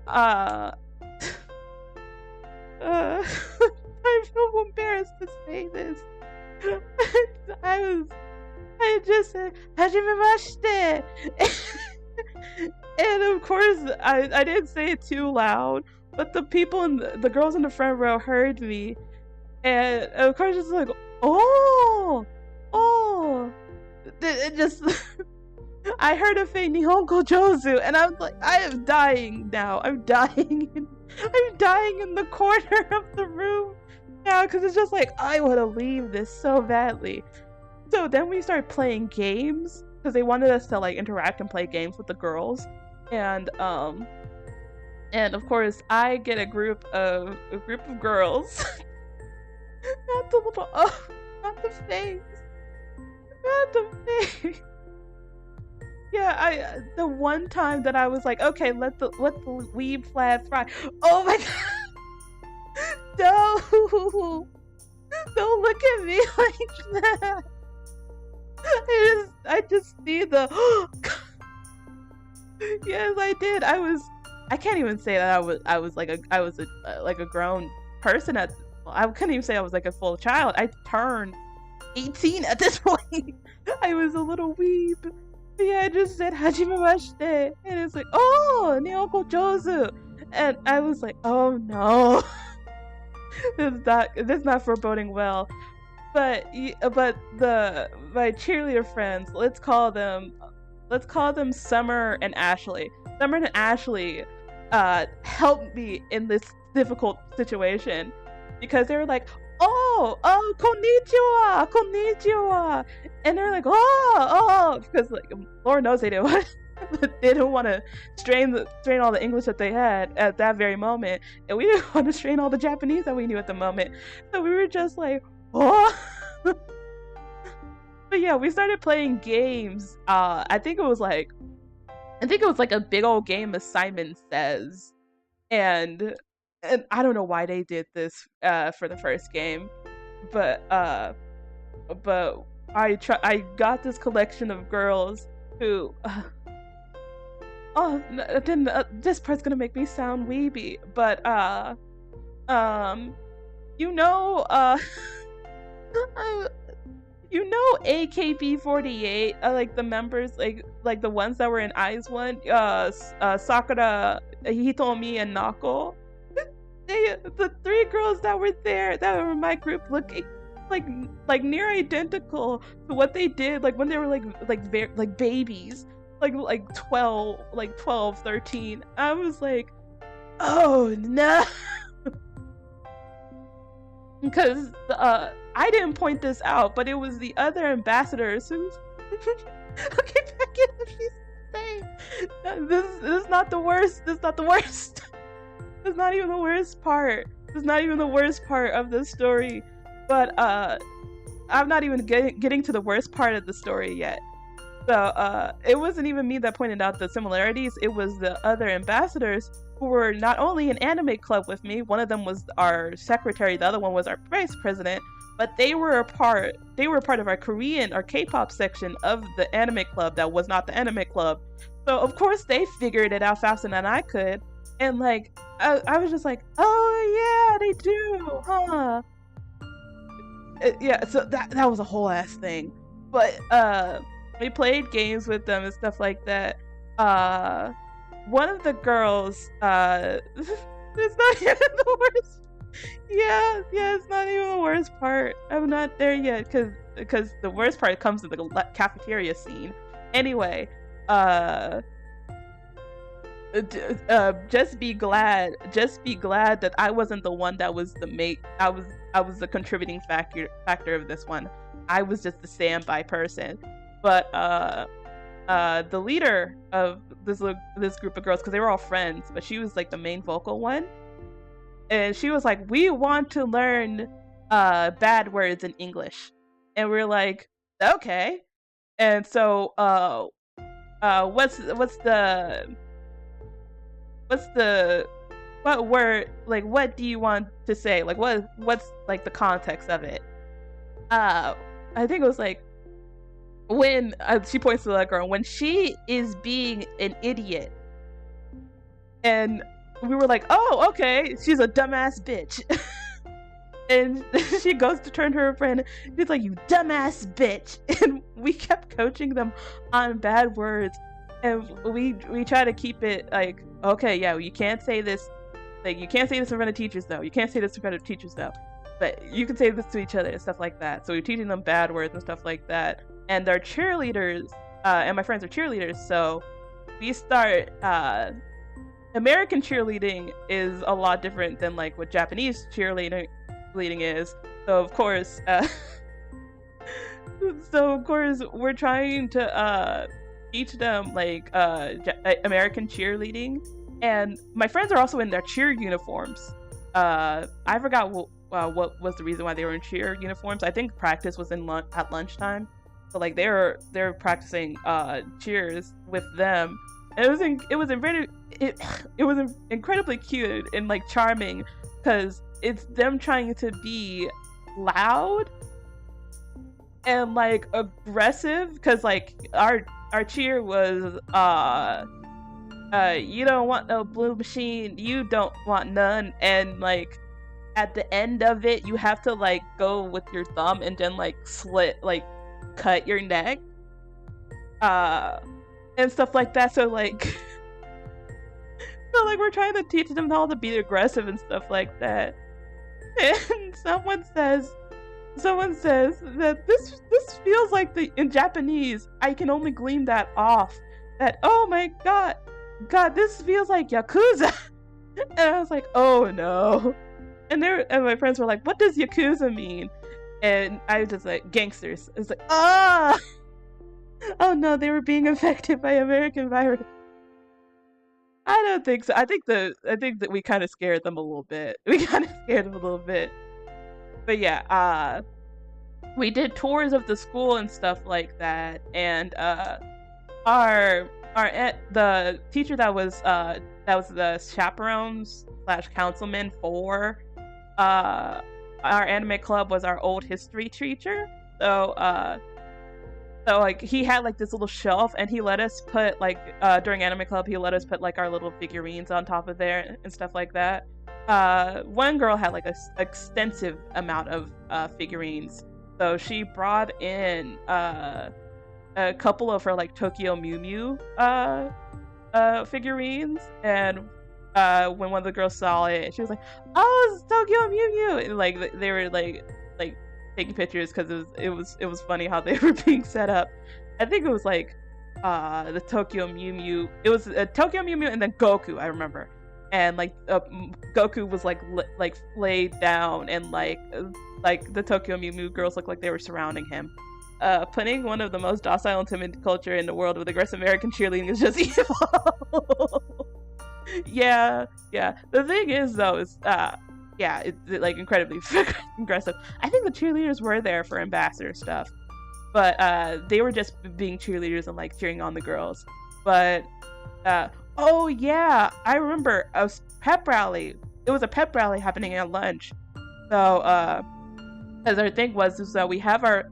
I feel embarrassed to say this. I just said hajimemashite. And of course I didn't say it too loud, but the people in the girls in the front row heard me, and of course it's like, oh, it just I heard a faint Nihongo Jozu, and I was like, I am dying now. I'm dying in the corner of the room now, because it's just like, I want to leave this so badly. So then we started playing games, because they wanted us to like interact and play games with the girls, and of course I get a group of girls. Not the little, not the face. Yeah, the one time that I was like, okay, let the weeb flag fly. Oh my god. No. Don't look at me like that. I just see the yes, I did. I can't even say that I was like a grown person I couldn't even say I was like a full child. I turned 18 at this point. I was a little weeb. Yeah, I just said hajimemashite, and it's like, oh, Nihongo Jozu, and I was like, oh no. This is not foreboding well. But my cheerleader friends, let's call them Summer and Ashley. Summer and Ashley helped me in this difficult situation, because they were like, oh, konnichiwa, and they're like, oh, because like Lord knows they didn't want to strain all the English that they had at that very moment, and we didn't want to strain all the Japanese that we knew at the moment, so we were just like, oh. But yeah, we started playing games. I think it was like a big old game of Simon Says, and I don't know why they did this for the first game, but I got this collection of girls who this part's gonna make me sound weeby, but AKB48, like the members, like the ones that were in Eyes One, Sakura, Hitomi, and Nako. The three girls that were in my group, looking like near identical to what they did like when they were like babies, like 12, 13. I was like, oh no. Because I didn't point this out, but it was the other ambassadors who okay, back in the piece of this is not the worst. This is not the worst. It's not even the worst part. It's not even the worst part of the story. But I'm not even getting to the worst part of the story yet. So it wasn't even me that pointed out the similarities. It was the other ambassadors who were not only in anime club with me. One of them was our secretary. The other one was our vice president. But they were a part of our K-pop section of the anime club that was not the anime club. So of course they figured it out faster than I could. And like I was just like, oh yeah, they do, huh? yeah, so that was a whole ass thing. But we played games with them and stuff like that. One of the girls, it's not even the worst. Yeah, it's not even the worst part. I'm not there yet because the worst part comes in the cafeteria scene. Anyway, just be glad that I wasn't the one that was the mate. I was the contributing factor of this one. I was just the standby person. But the leader of this group of girls, because they were all friends, but she was like the main vocal one, and she was like, "We want to learn bad words in English," and we're like, "Okay." And so, what word, like, what do you want to say? Like, what's like the context of it? I think it was like, when she points to that girl, when she is being an idiot. And we were like, oh, okay, she's a dumbass bitch. And she goes to turn to her friend, she's like, you dumbass bitch. And we kept coaching them on bad words. And we try to keep it like, okay, yeah, you can't say this. Like, you can't say this in front of teachers, though. You can't say this in front of teachers, though. But you can say this to each other and stuff like that. So we're teaching them bad words and stuff like that. And they're cheerleaders, and my friends are cheerleaders, so we start, American cheerleading is a lot different than like what Japanese cheerleading is. So of course, we're trying to teach them like American cheerleading, and my friends are also in their cheer uniforms. I forgot what was the reason why they were in cheer uniforms. I think practice was at lunchtime. So like they're practicing cheers with them. And it was incredibly cute and like charming, because it's them trying to be loud and like aggressive, because like our cheer was you don't want no blue machine, you don't want none, and like at the end of it you have to like go with your thumb and then like cut your neck and stuff like that. So like we're trying to teach them all to be aggressive and stuff like that, and someone says that this feels like in Japanese I can only glean that off, that oh my god this feels like Yakuza. And I was like, oh no. And my friends were like, what does Yakuza mean? And I was just like, gangsters. It's like, oh no, they were being affected by American virus. I don't think so. I think that we kind of scared them a little bit. But yeah, we did tours of the school and stuff like that. And the teacher that was the chaperones / councilman for our anime club was our old history teacher. So like he had like this little shelf, and he let us put like during anime club he let us put like our little figurines on top of there and stuff like that. One girl had like a extensive amount of figurines, so she brought in a couple of her like Tokyo Mew Mew figurines, and when one of the girls saw it, she was like, "Oh, it's Tokyo Mew Mew!" And like they were like taking pictures, because it was funny how they were being set up. I think it was like the Tokyo Mew Mew. It was a Tokyo Mew Mew and then Goku, I remember. And like Goku was like laid down, and like the Tokyo Mew Mew girls looked like they were surrounding him. Putting one of the most docile and timid culture in the world with aggressive American cheerleading is just evil. Yeah. The thing is, though, is it's like incredibly aggressive. I think the cheerleaders were there for ambassador stuff, but they were just being cheerleaders and like cheering on the girls. But oh yeah, I remember a pep rally. It was a pep rally happening at lunch. So as our thing was is that we have our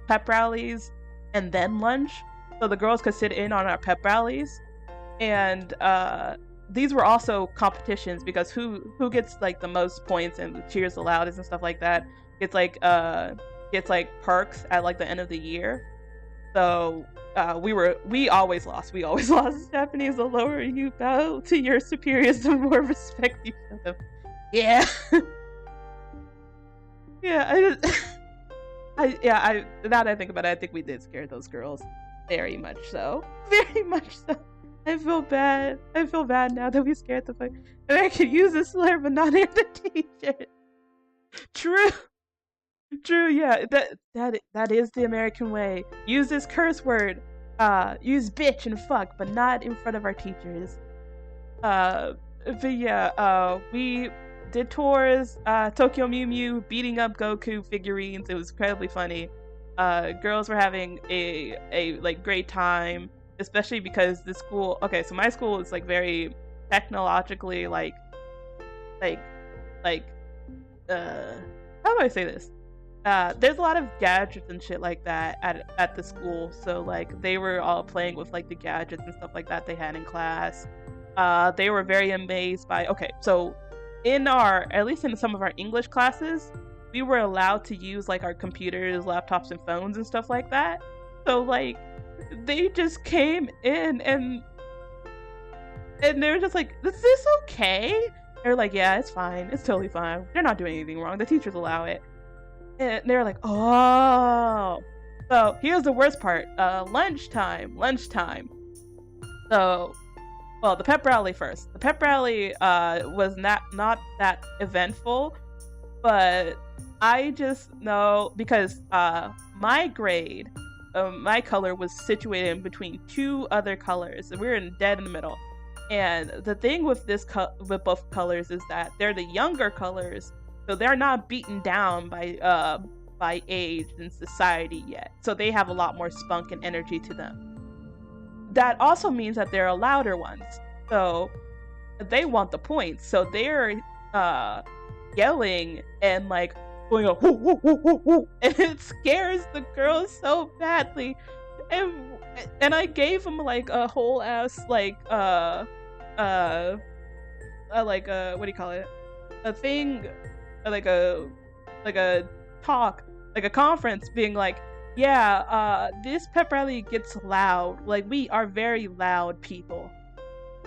pep rallies and then lunch, so the girls could sit in on our pep rallies. And these were also competitions because who gets like the most points and cheers the loudest and stuff like that gets like perks at like the end of the year. So we always lost. We always lost. Japanese, the lower you bow to your superiors, the more respect you show them. Yeah. Yeah, now that I think about it, I think we did scare those girls. Very much so. Very much so. I feel bad. I feel bad now that we scared the fuck. And I could use this slur, but not in the t-shirt. True. True, yeah. That is the American way. Use this curse word. Use bitch and fuck, but not in front of our teachers. But yeah, we did tours, Tokyo Mew Mew, beating up Goku figurines. It was incredibly funny. Girls were having a like great time, especially because the school. Okay, so my school is like very technologically like how do I say this? There's a lot of gadgets and shit like that at the school. So like they were all playing with like the gadgets and stuff like that they had in class. They were very amazed by. Okay, so at least in some of our English classes, we were allowed to use like our computers, laptops, and phones and stuff like that. So like they just came in and they were just like, "Is this okay?" They're like, "Yeah, it's fine. It's totally fine. They're not doing anything wrong. The teachers allow it." And they're like, "Oh." So here's the worst part. Lunchtime. So, well, the pep rally first. The pep rally was not that eventful, but I just know because my grade, my color was situated in between two other colors. We were dead in the middle. And the thing with with both colors is that they're the younger colors, so they're not beaten down by age and society yet. So they have a lot more spunk and energy to them. That also means that they're louder ones. So they want the points. So they're yelling and like going a whoo, whoo, whoo, whoo, whoo. And it scares the girls so badly. And I gave them like a whole ass like what do you call it? A thing, like a talk, like a conference, being like, yeah, this pep rally gets loud. Like we are very loud people,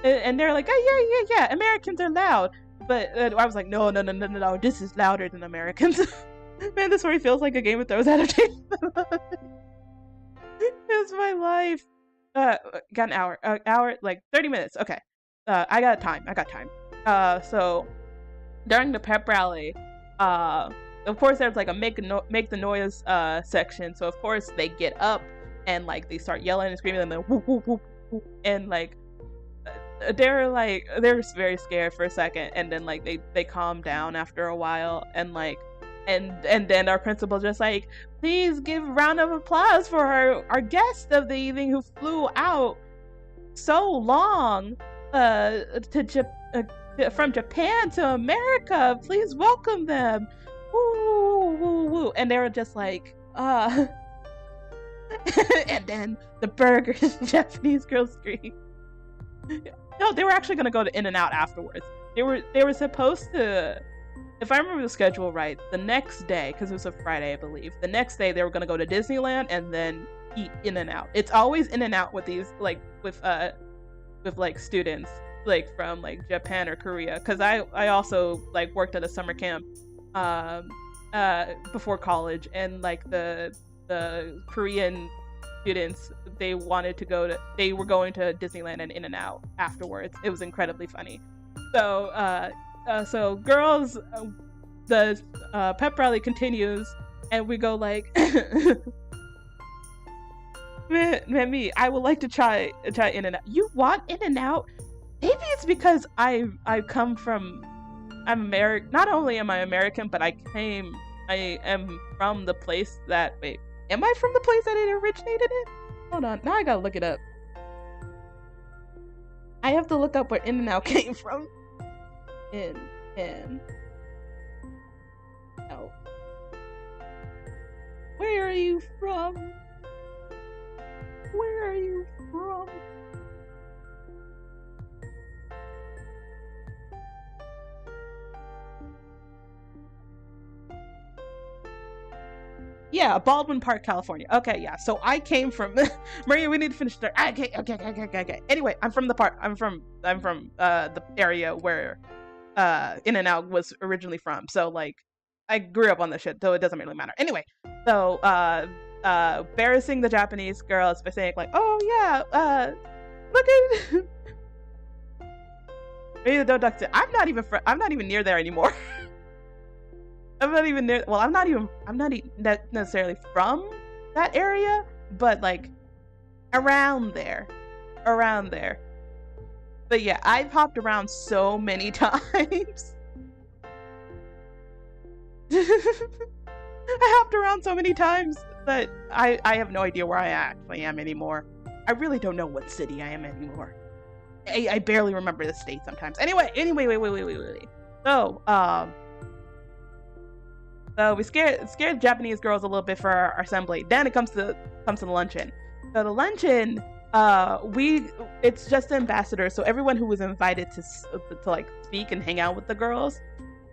and they're like, oh yeah, Americans are loud. But I was like, no, this is louder than Americans. Man, this story feels like a Game of Thrones adaptation. It's my life. Got an hour, like 30 minutes. Okay. I got time. So during the pep rally, of course there's like a make the noise section. So of course they get up and like they start yelling and screaming and then whoop whoop whoop, whoop, and like they're very scared for a second, and then like they calm down after a while, and like and then our principal just like, please give a round of applause for our guest of the evening who flew out so long from Japan to America. Please welcome them. Woo, woo, woo. And they were just like, and then the burgers, Japanese girl scream. No, they were actually gonna go to In-N-Out afterwards. They were supposed to, if I remember the schedule right, the next day, because it was a Friday, I believe, the next day they were gonna go to Disneyland and then eat In-N-Out. It's always In-N-Out with these, like, with like students, like from like Japan or Korea, because I also like worked at a summer camp before college, and like the Korean students, they were going to Disneyland and In-N-Out afterwards. It was incredibly funny. So girls, the pep rally continues, and we go like, me, I would like to try In-N-Out. You want In-N-Out? Maybe it's because I'm American. Not only am I American, but I am from the place that, wait, am I from the place that it originated in? Hold on, now I gotta look it up. I have to look up where In-N-Out came from. In-N-Out. Where are you from? Where are you from? Yeah, Baldwin Park, California. Okay, yeah. So I came from Maria. We need to finish there. Okay. Anyway, I'm from the area where In and Out was originally from. So like, I grew up on this shit, so it doesn't really matter. Anyway, so embarrassing the Japanese girls by saying like, oh yeah, look at. Maybe don't duck it. I'm not even near there anymore. I'm not even near. Well, I'm not necessarily from that area, but like around there. But yeah, I've hopped around so many times. I hopped around so many times that I have no idea where I actually am anymore. I really don't know what city I am anymore. I barely remember the state sometimes. Anyway, wait. So we scared Japanese girls a little bit for our assembly. Then it comes to the luncheon. So the luncheon, it's just the ambassadors. So everyone who was invited to like speak and hang out with the girls,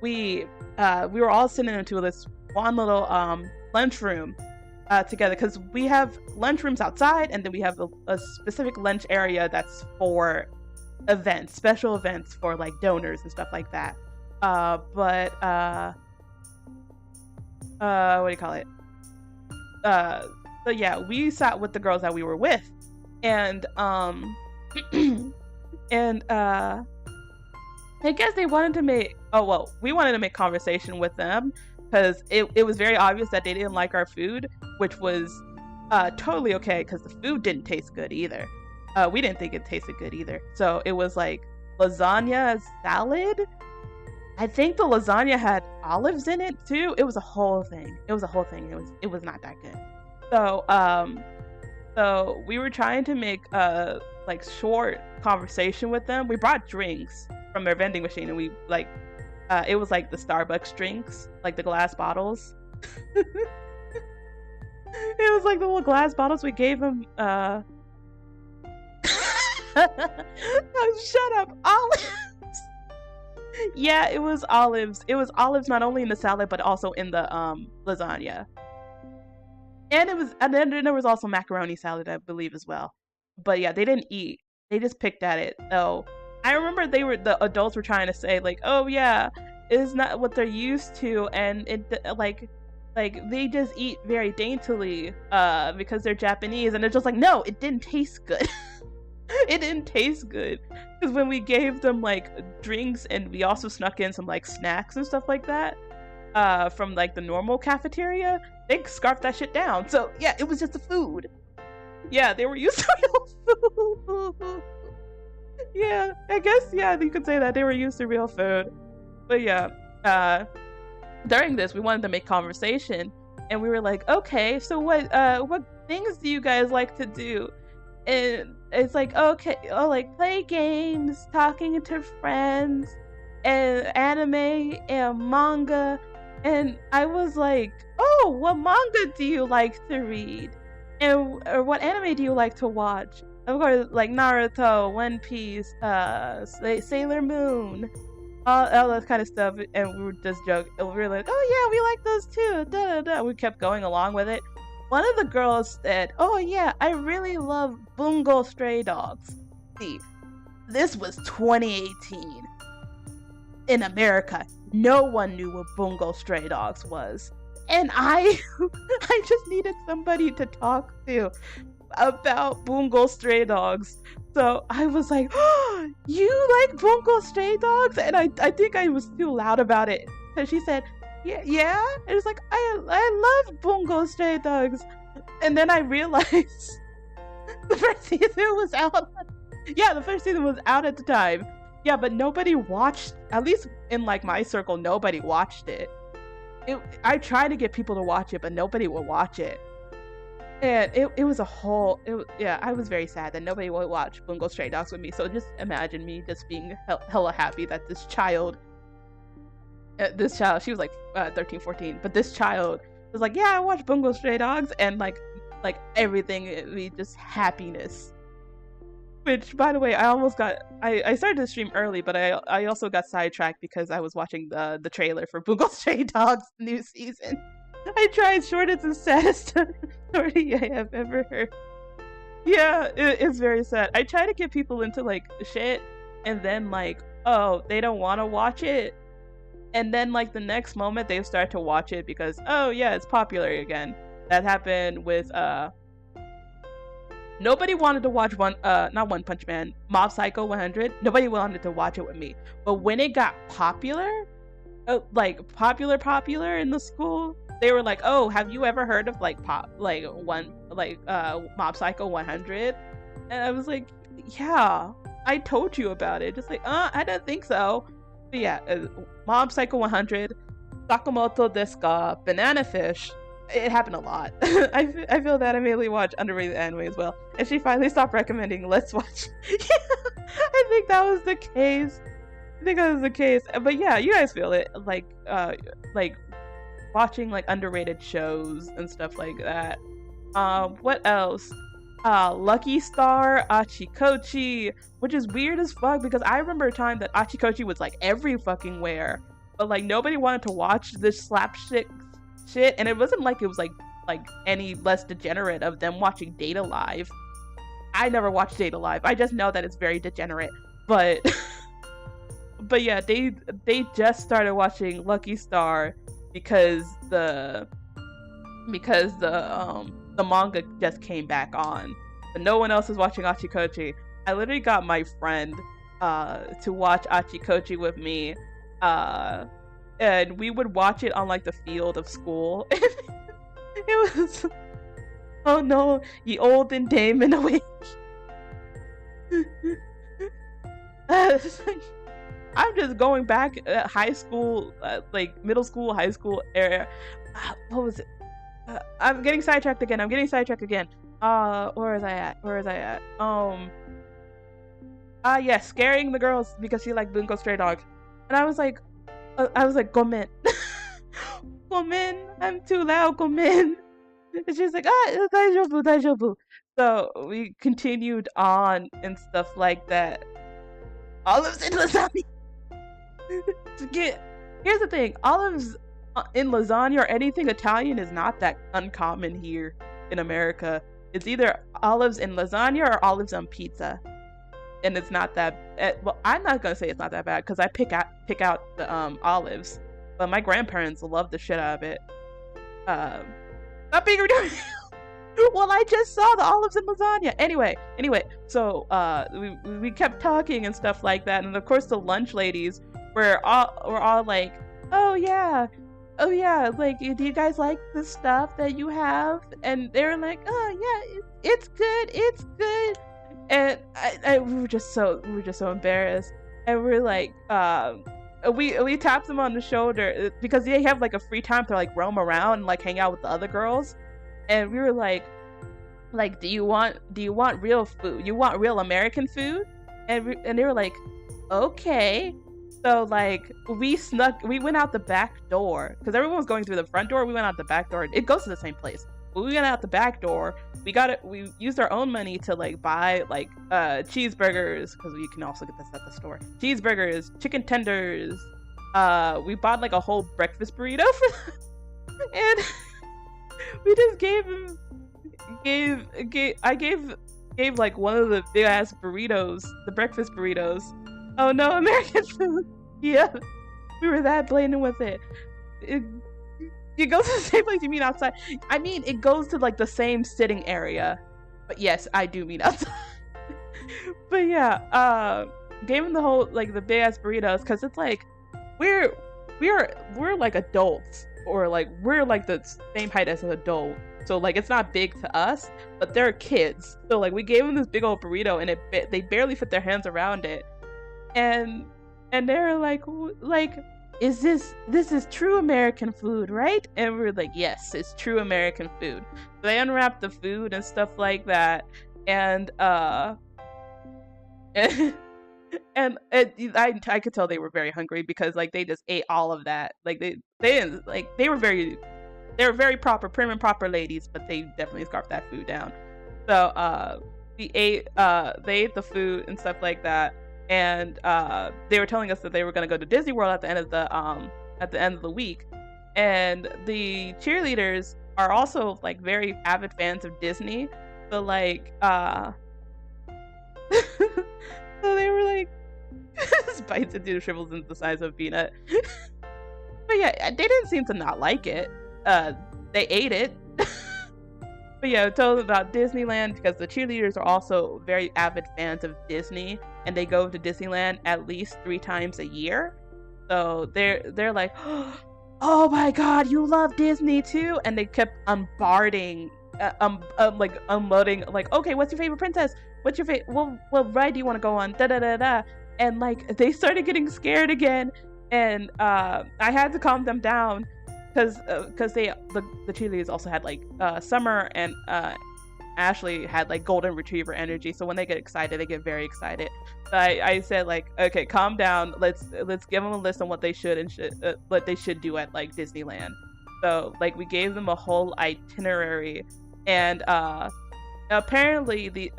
we were all sitting into this one little lunchroom together, because we have lunchrooms outside, and then we have a specific lunch area that's for events, special events for like donors and stuff like that. What do you call it? So yeah, we sat with the girls that we were with, and and I guess they wanted to make. Oh well, we wanted to make conversation with them because it was very obvious that they didn't like our food, which was totally okay because the food didn't taste good either. We didn't think it tasted good either. So it was like lasagna salad. I think the lasagna had olives in it too. It was a whole thing. It was not that good. So we were trying to make like short conversation with them. We brought drinks from their vending machine, and we like it was like the Starbucks drinks, like the glass bottles. It was like the little glass bottles. We gave them oh, shut up, olives. Yeah, it was olives. It was olives not only in the salad but also in the lasagna. And then there was also macaroni salad, I believe, as well. But yeah, they didn't eat. They just picked at it. So I remember the adults were trying to say like, oh yeah, it's not what they're used to, and it like they just eat very daintily because they're Japanese, and they're just like, no, it didn't taste good. It didn't taste good. Because when we gave them like drinks, and we also snuck in some like snacks and stuff like that from like the normal cafeteria, they scarfed that shit down. So yeah, it was just the food. Yeah, they were used to real food. Yeah, I guess, yeah, you could say that they were used to real food. But yeah, during this, we wanted to make conversation, and we were like, okay, so what things do you guys like to do? And it's like, okay, like play games, talking to friends, and anime and manga. And I was like, oh, what manga do you like to read? Or what anime do you like to watch? Of course, like Naruto, One Piece, Sailor Moon, all that kind of stuff. And we were just joking. We were like, oh yeah, we like those too. Da, da, da. We kept going along with it. One of the girls said, oh yeah, I really love Bungo Stray Dogs. See, this was 2018. In America, no one knew what Bungo Stray Dogs was. And I just needed somebody to talk to about Bungo Stray Dogs. So I was like, oh, you like Bungo Stray Dogs? And I think I was too loud about it. So she said, yeah. And it's like, I love Bungo Stray Dogs. And then I realized the first season was out. Yeah, the first season was out at the time. Yeah, but nobody watched, at least in like my circle, nobody watched it. I tried to get people to watch it, but nobody would watch it. And it was a whole, yeah, I was very sad that nobody would watch Bungo Stray Dogs with me. So just imagine me just being hella happy that this child, she was like 13, 14, but this child was like, yeah, I watched Bungo Stray Dogs, and like everything, it'd be just happiness. Which, by the way, I started to stream early, but I also got sidetracked because I was watching the trailer for Bungo Stray Dogs new season. I tried short. It's the saddest story I have ever heard. Yeah, it's very sad. I try to get people into like shit, and then like, oh, they don't want to watch it, and then like the next moment they start to watch it because, oh yeah, it's popular again. That happened with nobody wanted to watch not One Punch Man, Mob Psycho 100. Nobody wanted to watch it with me. But when it got popular, like popular in the school, they were like, "Oh, have you ever heard of like Mob Psycho 100?" And I was like, "Yeah, I told you about it." Just like, I didn't think so." But yeah, Mob Psycho 100, Sakamoto desu ka, Banana Fish. It happened a lot. I feel that I mainly watch underrated anime as well. And she finally stopped recommending Let's Watch. I think that was the case. But yeah, you guys feel it. Like watching like underrated shows and stuff like that. What else? Lucky Star, Achikochi, which is weird as fuck because I remember a time that Achikochi was like every fucking where, but like nobody wanted to watch this slapstick shit, and it wasn't like it was like any less degenerate of them watching Data Live. I never watched Data Live. I just know that it's very degenerate, but but yeah, they just started watching Lucky Star because the manga just came back on, but no one else is watching Achikochi. I literally got my friend to watch Achikochi with me, and we would watch it on like the field of school. It was, oh no, ye olden dame in a way. I'm just going back high school, like middle school, high school era. What was it? I'm getting sidetracked again. Where was I at? Yeah, scaring the girls because she liked Bunko Stray Dogs, and I was like, gomen. Gomen, I'm too loud, gomen. And she's like, daijoubu, daijoubu. So we continued on and stuff like that. Olives in lasagna. Here's the thing, olives in lasagna or anything Italian is not that uncommon here in America. It's either olives in lasagna or olives on pizza. And it's not that well, I'm not gonna say it's not that bad because I pick out the olives, but my grandparents love the shit out of it. Not being ridiculous. Well, I just saw the olives in lasagna. Anyway, so we kept talking and stuff like that, and of course the lunch ladies were all like, oh yeah, like, do you guys like the stuff that you have? And they were like, oh yeah, it's good. And we were just so embarrassed, and we're like, we tapped them on the shoulder because they have like a free time to like roam around and like hang out with the other girls, and we were like, do you want real food? You want real American food? And they were like, okay. So like we went out the back door because everyone was going through the front door. We went out the back door. It goes to the same place. But we went out the back door. We used our own money to like buy like cheeseburgers, because you can also get this at the store. Cheeseburgers, chicken tenders. We bought like a whole breakfast burrito for them. And we just gave like one of the big ass burritos, the breakfast burritos. Oh no, American food. Yeah, we were that blatant with it. It goes to the same place you mean outside. I mean, it goes to like the same sitting area. But yes, I do mean outside. But yeah, gave him the whole like the big ass burritos because it's like we're like adults, or like we're like the same height as an adult. So like it's not big to us, but they're kids. So like we gave them this big old burrito, and they barely fit their hands around it. And they're like, is this is true American food, right? And we were like, yes, it's true American food. So they unwrapped the food and stuff like that, and I could tell they were very hungry because like they just ate all of that. Like they didn't, like they were very proper, prim and proper ladies, but they definitely scarfed that food down. So they ate the food and stuff like that. And they were telling us that they were going to go to Disney World at the end of the week, and the cheerleaders are also like very avid fans of Disney. So like so they were like bites into the shrivels into the size of a peanut. But yeah, they didn't seem to not like it. They ate it. But yeah, I told them about Disneyland because the cheerleaders are also very avid fans of Disney, and they go to Disneyland at least 3 times a year. So they're like, oh my god, you love Disney too, and they kept unloading, like, okay, what's your favorite princess? What's your favorite? What ride do you want to go on? Da da da da. And like they started getting scared again, and I had to calm them down. Because the cheerleaders also had like Summer and Ashley had like golden retriever energy, so when they get excited, they get very excited. So I said like, okay, calm down. Let's give them a list on what they should do at like Disneyland. So like we gave them a whole itinerary, and apparently the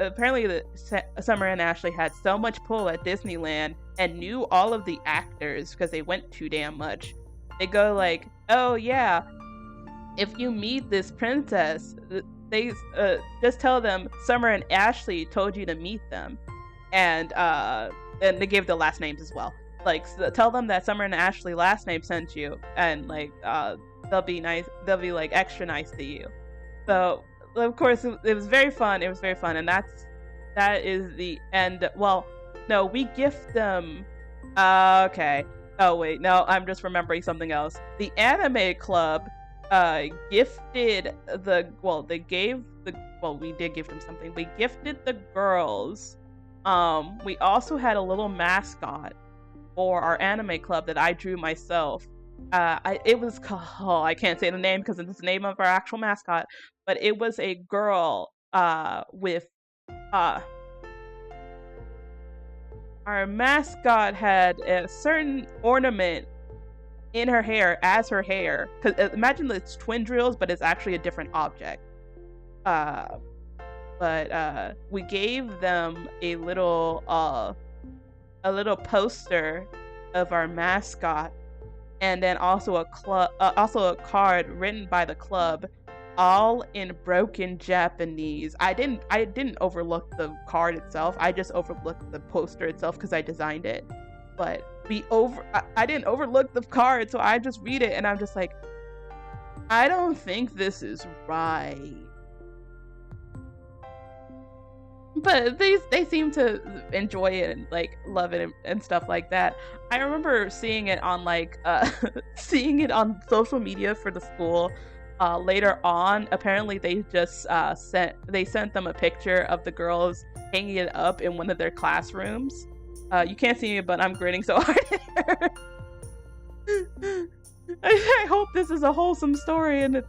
Summer and Ashley had so much pull at Disneyland and knew all of the actors because they went too damn much. They go like, oh yeah, if you meet this princess, they just tell them Summer and Ashley told you to meet them, and they gave the last names as well. Like tell them that Summer and Ashley last name sent you, and like they'll be nice. They'll be like extra nice to you. So of course it was very fun. It was very fun, and that is the end. Well, no, we gift them. Okay. Oh wait, no, I'm just remembering something else. The anime club gifted we did give them something. We gifted the girls. We also had a little mascot for our anime club that I drew myself. I can't say the name because it's the name of our actual mascot, but it was a girl with our mascot had a certain ornament in her hair as her hair. Because imagine it's twin drills, but it's actually a different object. But we gave them a little poster of our mascot, and then also a card written by the club, all in broken Japanese. I didn't overlook the card itself. I just overlooked the poster itself because I designed it. But I didn't overlook the card, so I just read it and I'm just like, I don't think this is right. But they seem to enjoy it and like love it and stuff like that. I remember seeing it on seeing it on social media for the school. Later on, apparently they just sent them a picture of the girls hanging it up in one of their classrooms. You can't see me, but I'm grinning so hard. I hope this is a wholesome story, and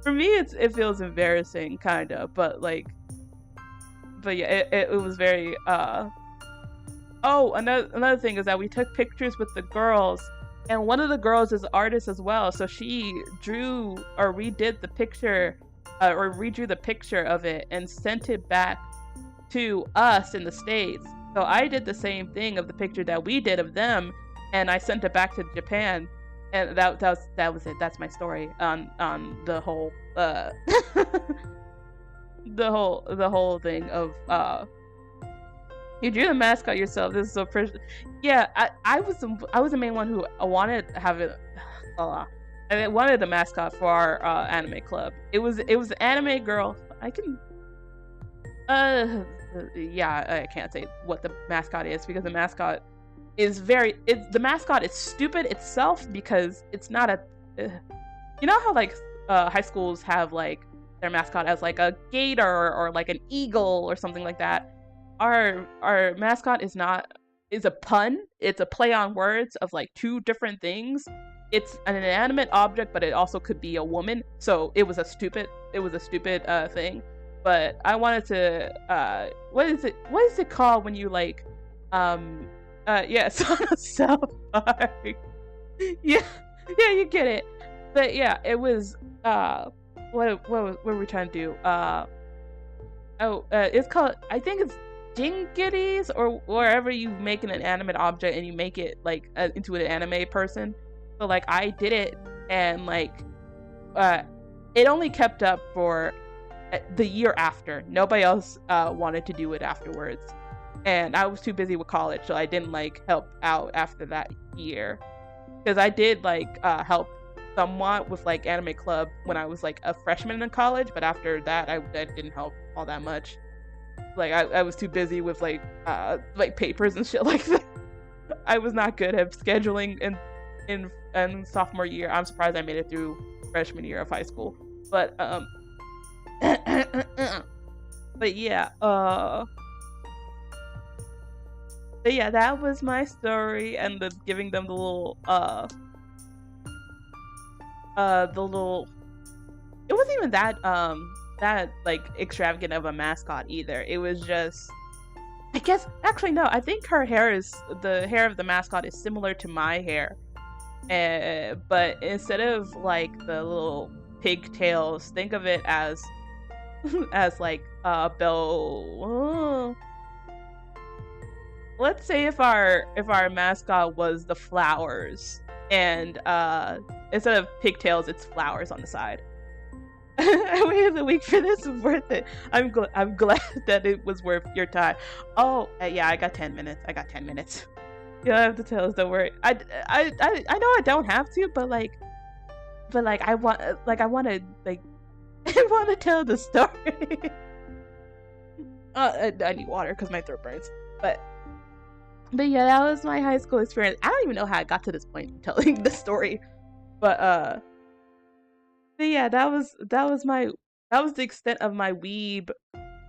for me it feels embarrassing, kind of, but yeah, it was very. Oh, another thing is that we took pictures with the girls. And one of the girls is an artist as well, so she drew or redid the picture, or redrew the picture of it and sent it back to us in the States. So I did the same thing of the picture that we did of them, and I sent it back to Japan. And that was it. That's my story on the whole the whole thing of you drew the mascot yourself. This is so precious. Yeah, I was the main one who wanted to have it. I wanted the mascot for our anime club. It was Anime Girl. I can. Yeah, I can't say what the mascot is because the mascot is the mascot is stupid itself because it's not a. You know how like high schools have like their mascot as like a gator or like an eagle or something like that. Our mascot is a pun. It's a play on words of like 2 different things. It's an inanimate object, but it also could be a woman. So it was a stupid thing. But I wanted to what is it called when you like it's on a South Park. yeah, you get it. But yeah, it was what were we trying to do? It's called, I think it's Jinkities, or wherever you make an inanimate object and you make it like into an anime person. So like I did it, and like it only kept up for the year after. Nobody else wanted to do it afterwards, and I was too busy with college, so I didn't like help out after that year. Because I did like help somewhat with like anime club when I was like a freshman in college, but after that I didn't help all that much. Like I was too busy with like papers and shit like that. I was not good at scheduling in sophomore year. I'm surprised I made it through freshman year of high school. But but yeah, that was my story, and giving them the little it wasn't even that like extravagant of a mascot either. It was just, I guess, actually no, I think the hair of the mascot is similar to my hair, but instead of like the little pigtails, think of it as as like bell. Let's say if our mascot was the flowers, and instead of pigtails, it's flowers on the side. I waited a week for this. Was worth it. I'm glad that it was worth your time. Oh yeah, I got 10 minutes. You don't have to tell us. Don't worry. I know I don't have to, but I want to I want to tell the story. I need water because my throat burns. But yeah, that was my high school experience. I don't even know how I got to this point of telling the story, but yeah, that was the extent of my weeb.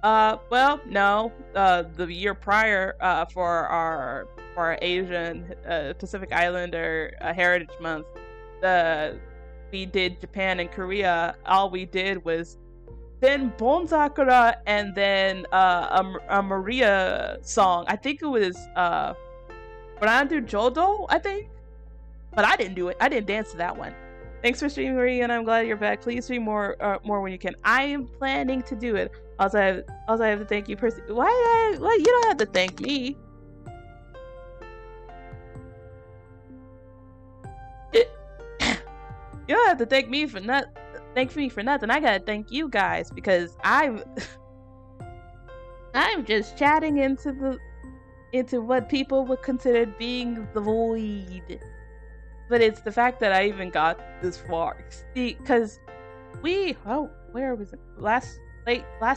Well, no, the year prior, for our Asian Pacific Islander Heritage Month, we did Japan and Korea. All we did was then Bonzakura, and then a Maria song. I think it was Brandu Jodo, I think. But I didn't do it. I didn't dance to that one. Thanks for streaming, Maria, and I'm glad you're back. Please stream more when you can. I am planning to do it. Also, I have to thank you personally. Why? You don't have to thank me. You don't have to thank me for nothing. I gotta thank you guys, because I'm just chatting into what people would consider being the void. But it's the fact that I even got this far. See, because where was it? Last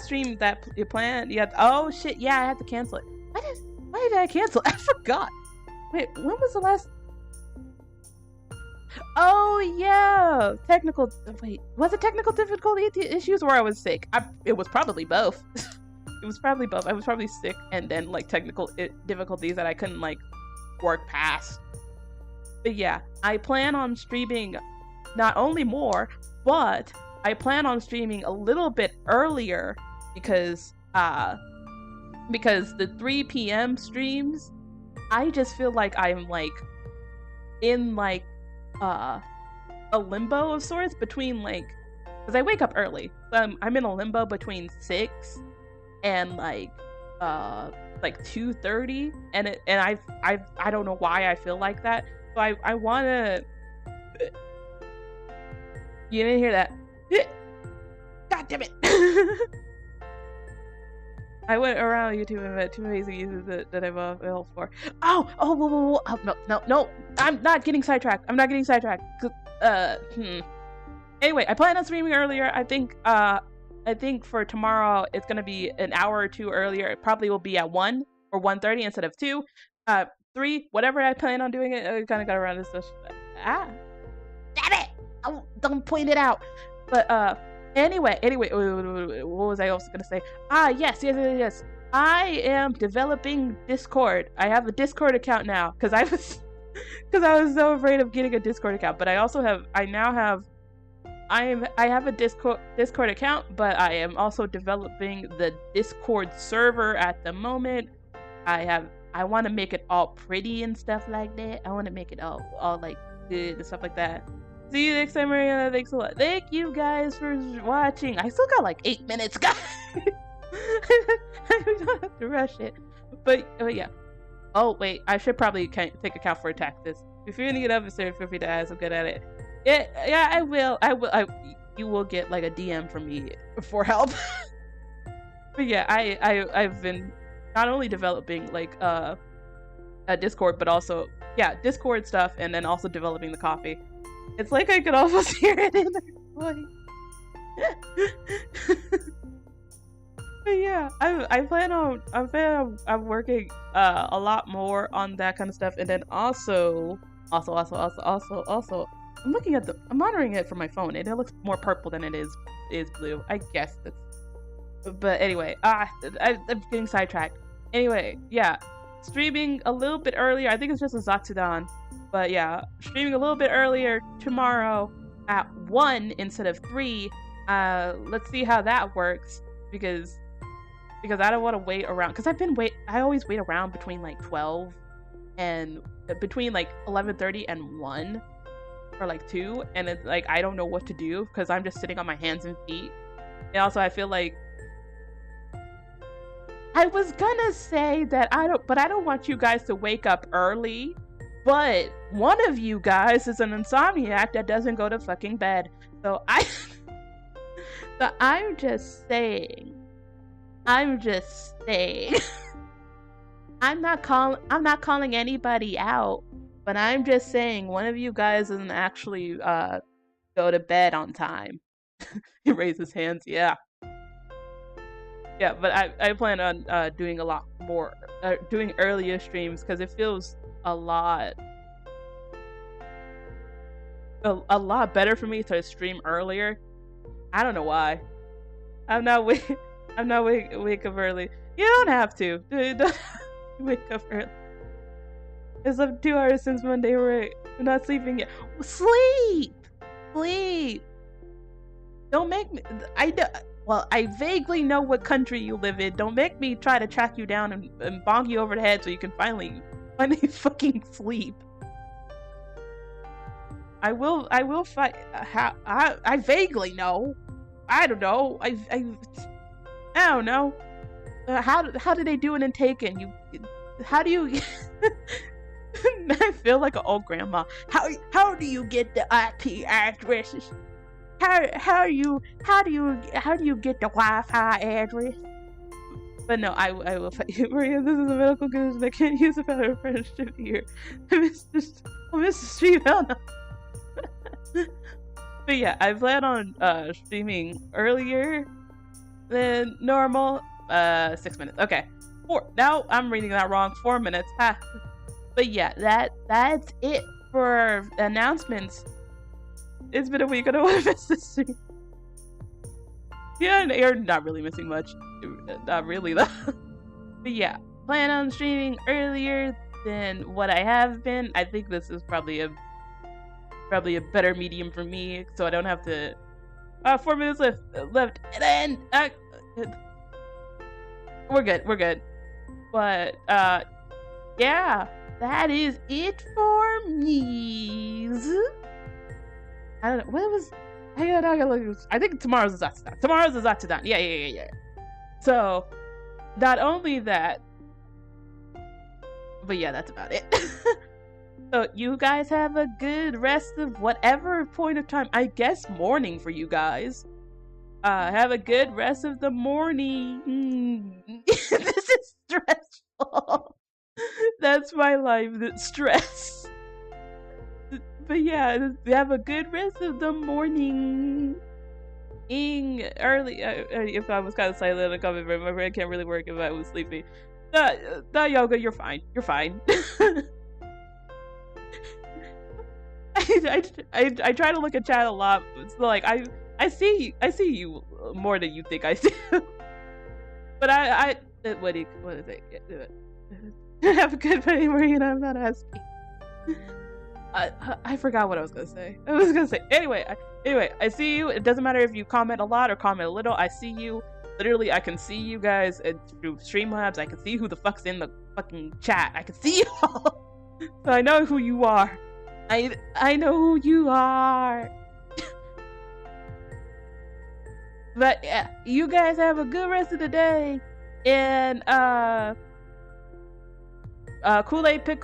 stream that you planned, oh shit, yeah, I had to cancel it. Why did I cancel? I forgot. Wait, when was the last? Oh yeah, was it technical difficulty issues, or I was sick? It was probably both. It was probably both. I was probably sick, and then like technical difficulties that I couldn't like work past. But yeah, I plan on streaming not only more, but I plan on streaming a little bit earlier, because the 3 p.m. streams, I just feel like I'm like in like a limbo of sorts between like, because I wake up early, so I'm in a limbo between 6 and like 2:30, and I don't know why I feel like that. So I wanna. You didn't hear that? God damn it! I went around YouTube and met 2 amazing users that I've available for. Whoa. No, I'm not getting sidetracked. Anyway, I plan on streaming earlier. I think for tomorrow it's gonna be an hour or 2 earlier. It probably will be at 1 or 1:30 instead of 2. 3, whatever I plan on doing it. I kind of got around this. Damn it! Don't point it out. But anyway, what was I also gonna say? Yes. I am developing Discord. I have a Discord account now, because I was so afraid of getting a Discord account. But I have a Discord account, but I am also developing the Discord server at the moment. I want to make it all pretty and stuff like that. I want to make it all like good and stuff like that. See you next time, Mariana. Thanks a lot. Thank you guys for watching. I still got like 8 minutes, guys. I don't have to rush it. But yeah. Oh wait, I should probably take account for taxes. If you're gonna get up and feel free to ask. I'm good at it. Yeah, I will. You will get like a DM from me for help. But yeah, I've been not only developing like a Discord, but also Discord stuff, and then also developing the coffee. It's like I could almost hear it in their voice. But yeah, I'm working a lot more on that kind of stuff, and then also I'm monitoring it from my phone, and it looks more purple than it is blue. I guess that's. But anyway, I'm getting sidetracked. Anyway, yeah, streaming a little bit earlier. I think it's just a Zatsudan, but yeah, streaming a little bit earlier tomorrow at 1 instead of 3. Let's see how that works because I don't want to wait around because I always wait around between like 12 and between like 11:30 and 1 or like 2, and it's like I don't know what to do because I'm just sitting on my hands and feet. And also I feel like I was gonna say that I don't want you guys to wake up early, but one of you guys is an insomniac that doesn't go to fucking bed. So I'm just saying. I'm not calling anybody out, but I'm just saying one of you guys doesn't actually go to bed on time. He raised his hands, yeah. Yeah, but I plan on doing a lot more, doing earlier streams because it feels a lot better for me to stream earlier. I don't know why. I'm not wake up early. You don't have to. Dude, don't wake up early. It's up 2 hours since Monday. We're not sleeping yet. Sleep. Don't make me. Well, I vaguely know what country you live in. Don't make me try to track you down and bonk you over the head so you can finally fucking sleep. I will fight. I vaguely know. I don't know. I don't know. How do they do it in Taken? How do you? I feel like an old grandma. How do you get the IP addresses? How do you get the Wi-Fi address? But no, I will fight you, Maria. This is a medical condition. I can't use a better friendship here. I missed the stream. Hell no. But yeah, I plan on streaming earlier than normal. 6 minutes. Okay. 4. Now I'm reading that wrong. 4 minutes. Ha. But yeah, that's it for announcements. It's been a week. I don't want to miss this stream. Yeah, you're not really missing much. Not really though. But yeah, plan on streaming earlier than what I have been. I think this is probably a better medium for me, so I don't have to. 4 minutes left, and then we're good. But yeah, that is it for me. I don't know what was. I gotta look. I think tomorrow's a Zatsudan. Yeah. So, not only that, but yeah, that's about it. So you guys have a good rest of whatever point of time. I guess morning for you guys. Have a good rest of the morning. This is stressful. That's my life. That's stress. But yeah, have a good rest of the morning. Early. If I was kind of silent and comment, my brain can't really work if I was sleepy. That yoga, you're fine. You're fine. I try to look at chat a lot. It's like I see you more than you think I do. But what is it? Have a good day, Maria. I'm not asking. I forgot what I was gonna say. Anyway, I see you. It doesn't matter if you comment a lot or comment a little. I see you. Literally, I can see you guys through Streamlabs. I can see who the fuck's in the fucking chat. I can see you all. So I know who you are. I know who you are. But yeah, you guys have a good rest of the day. And Kool-Aid Pickle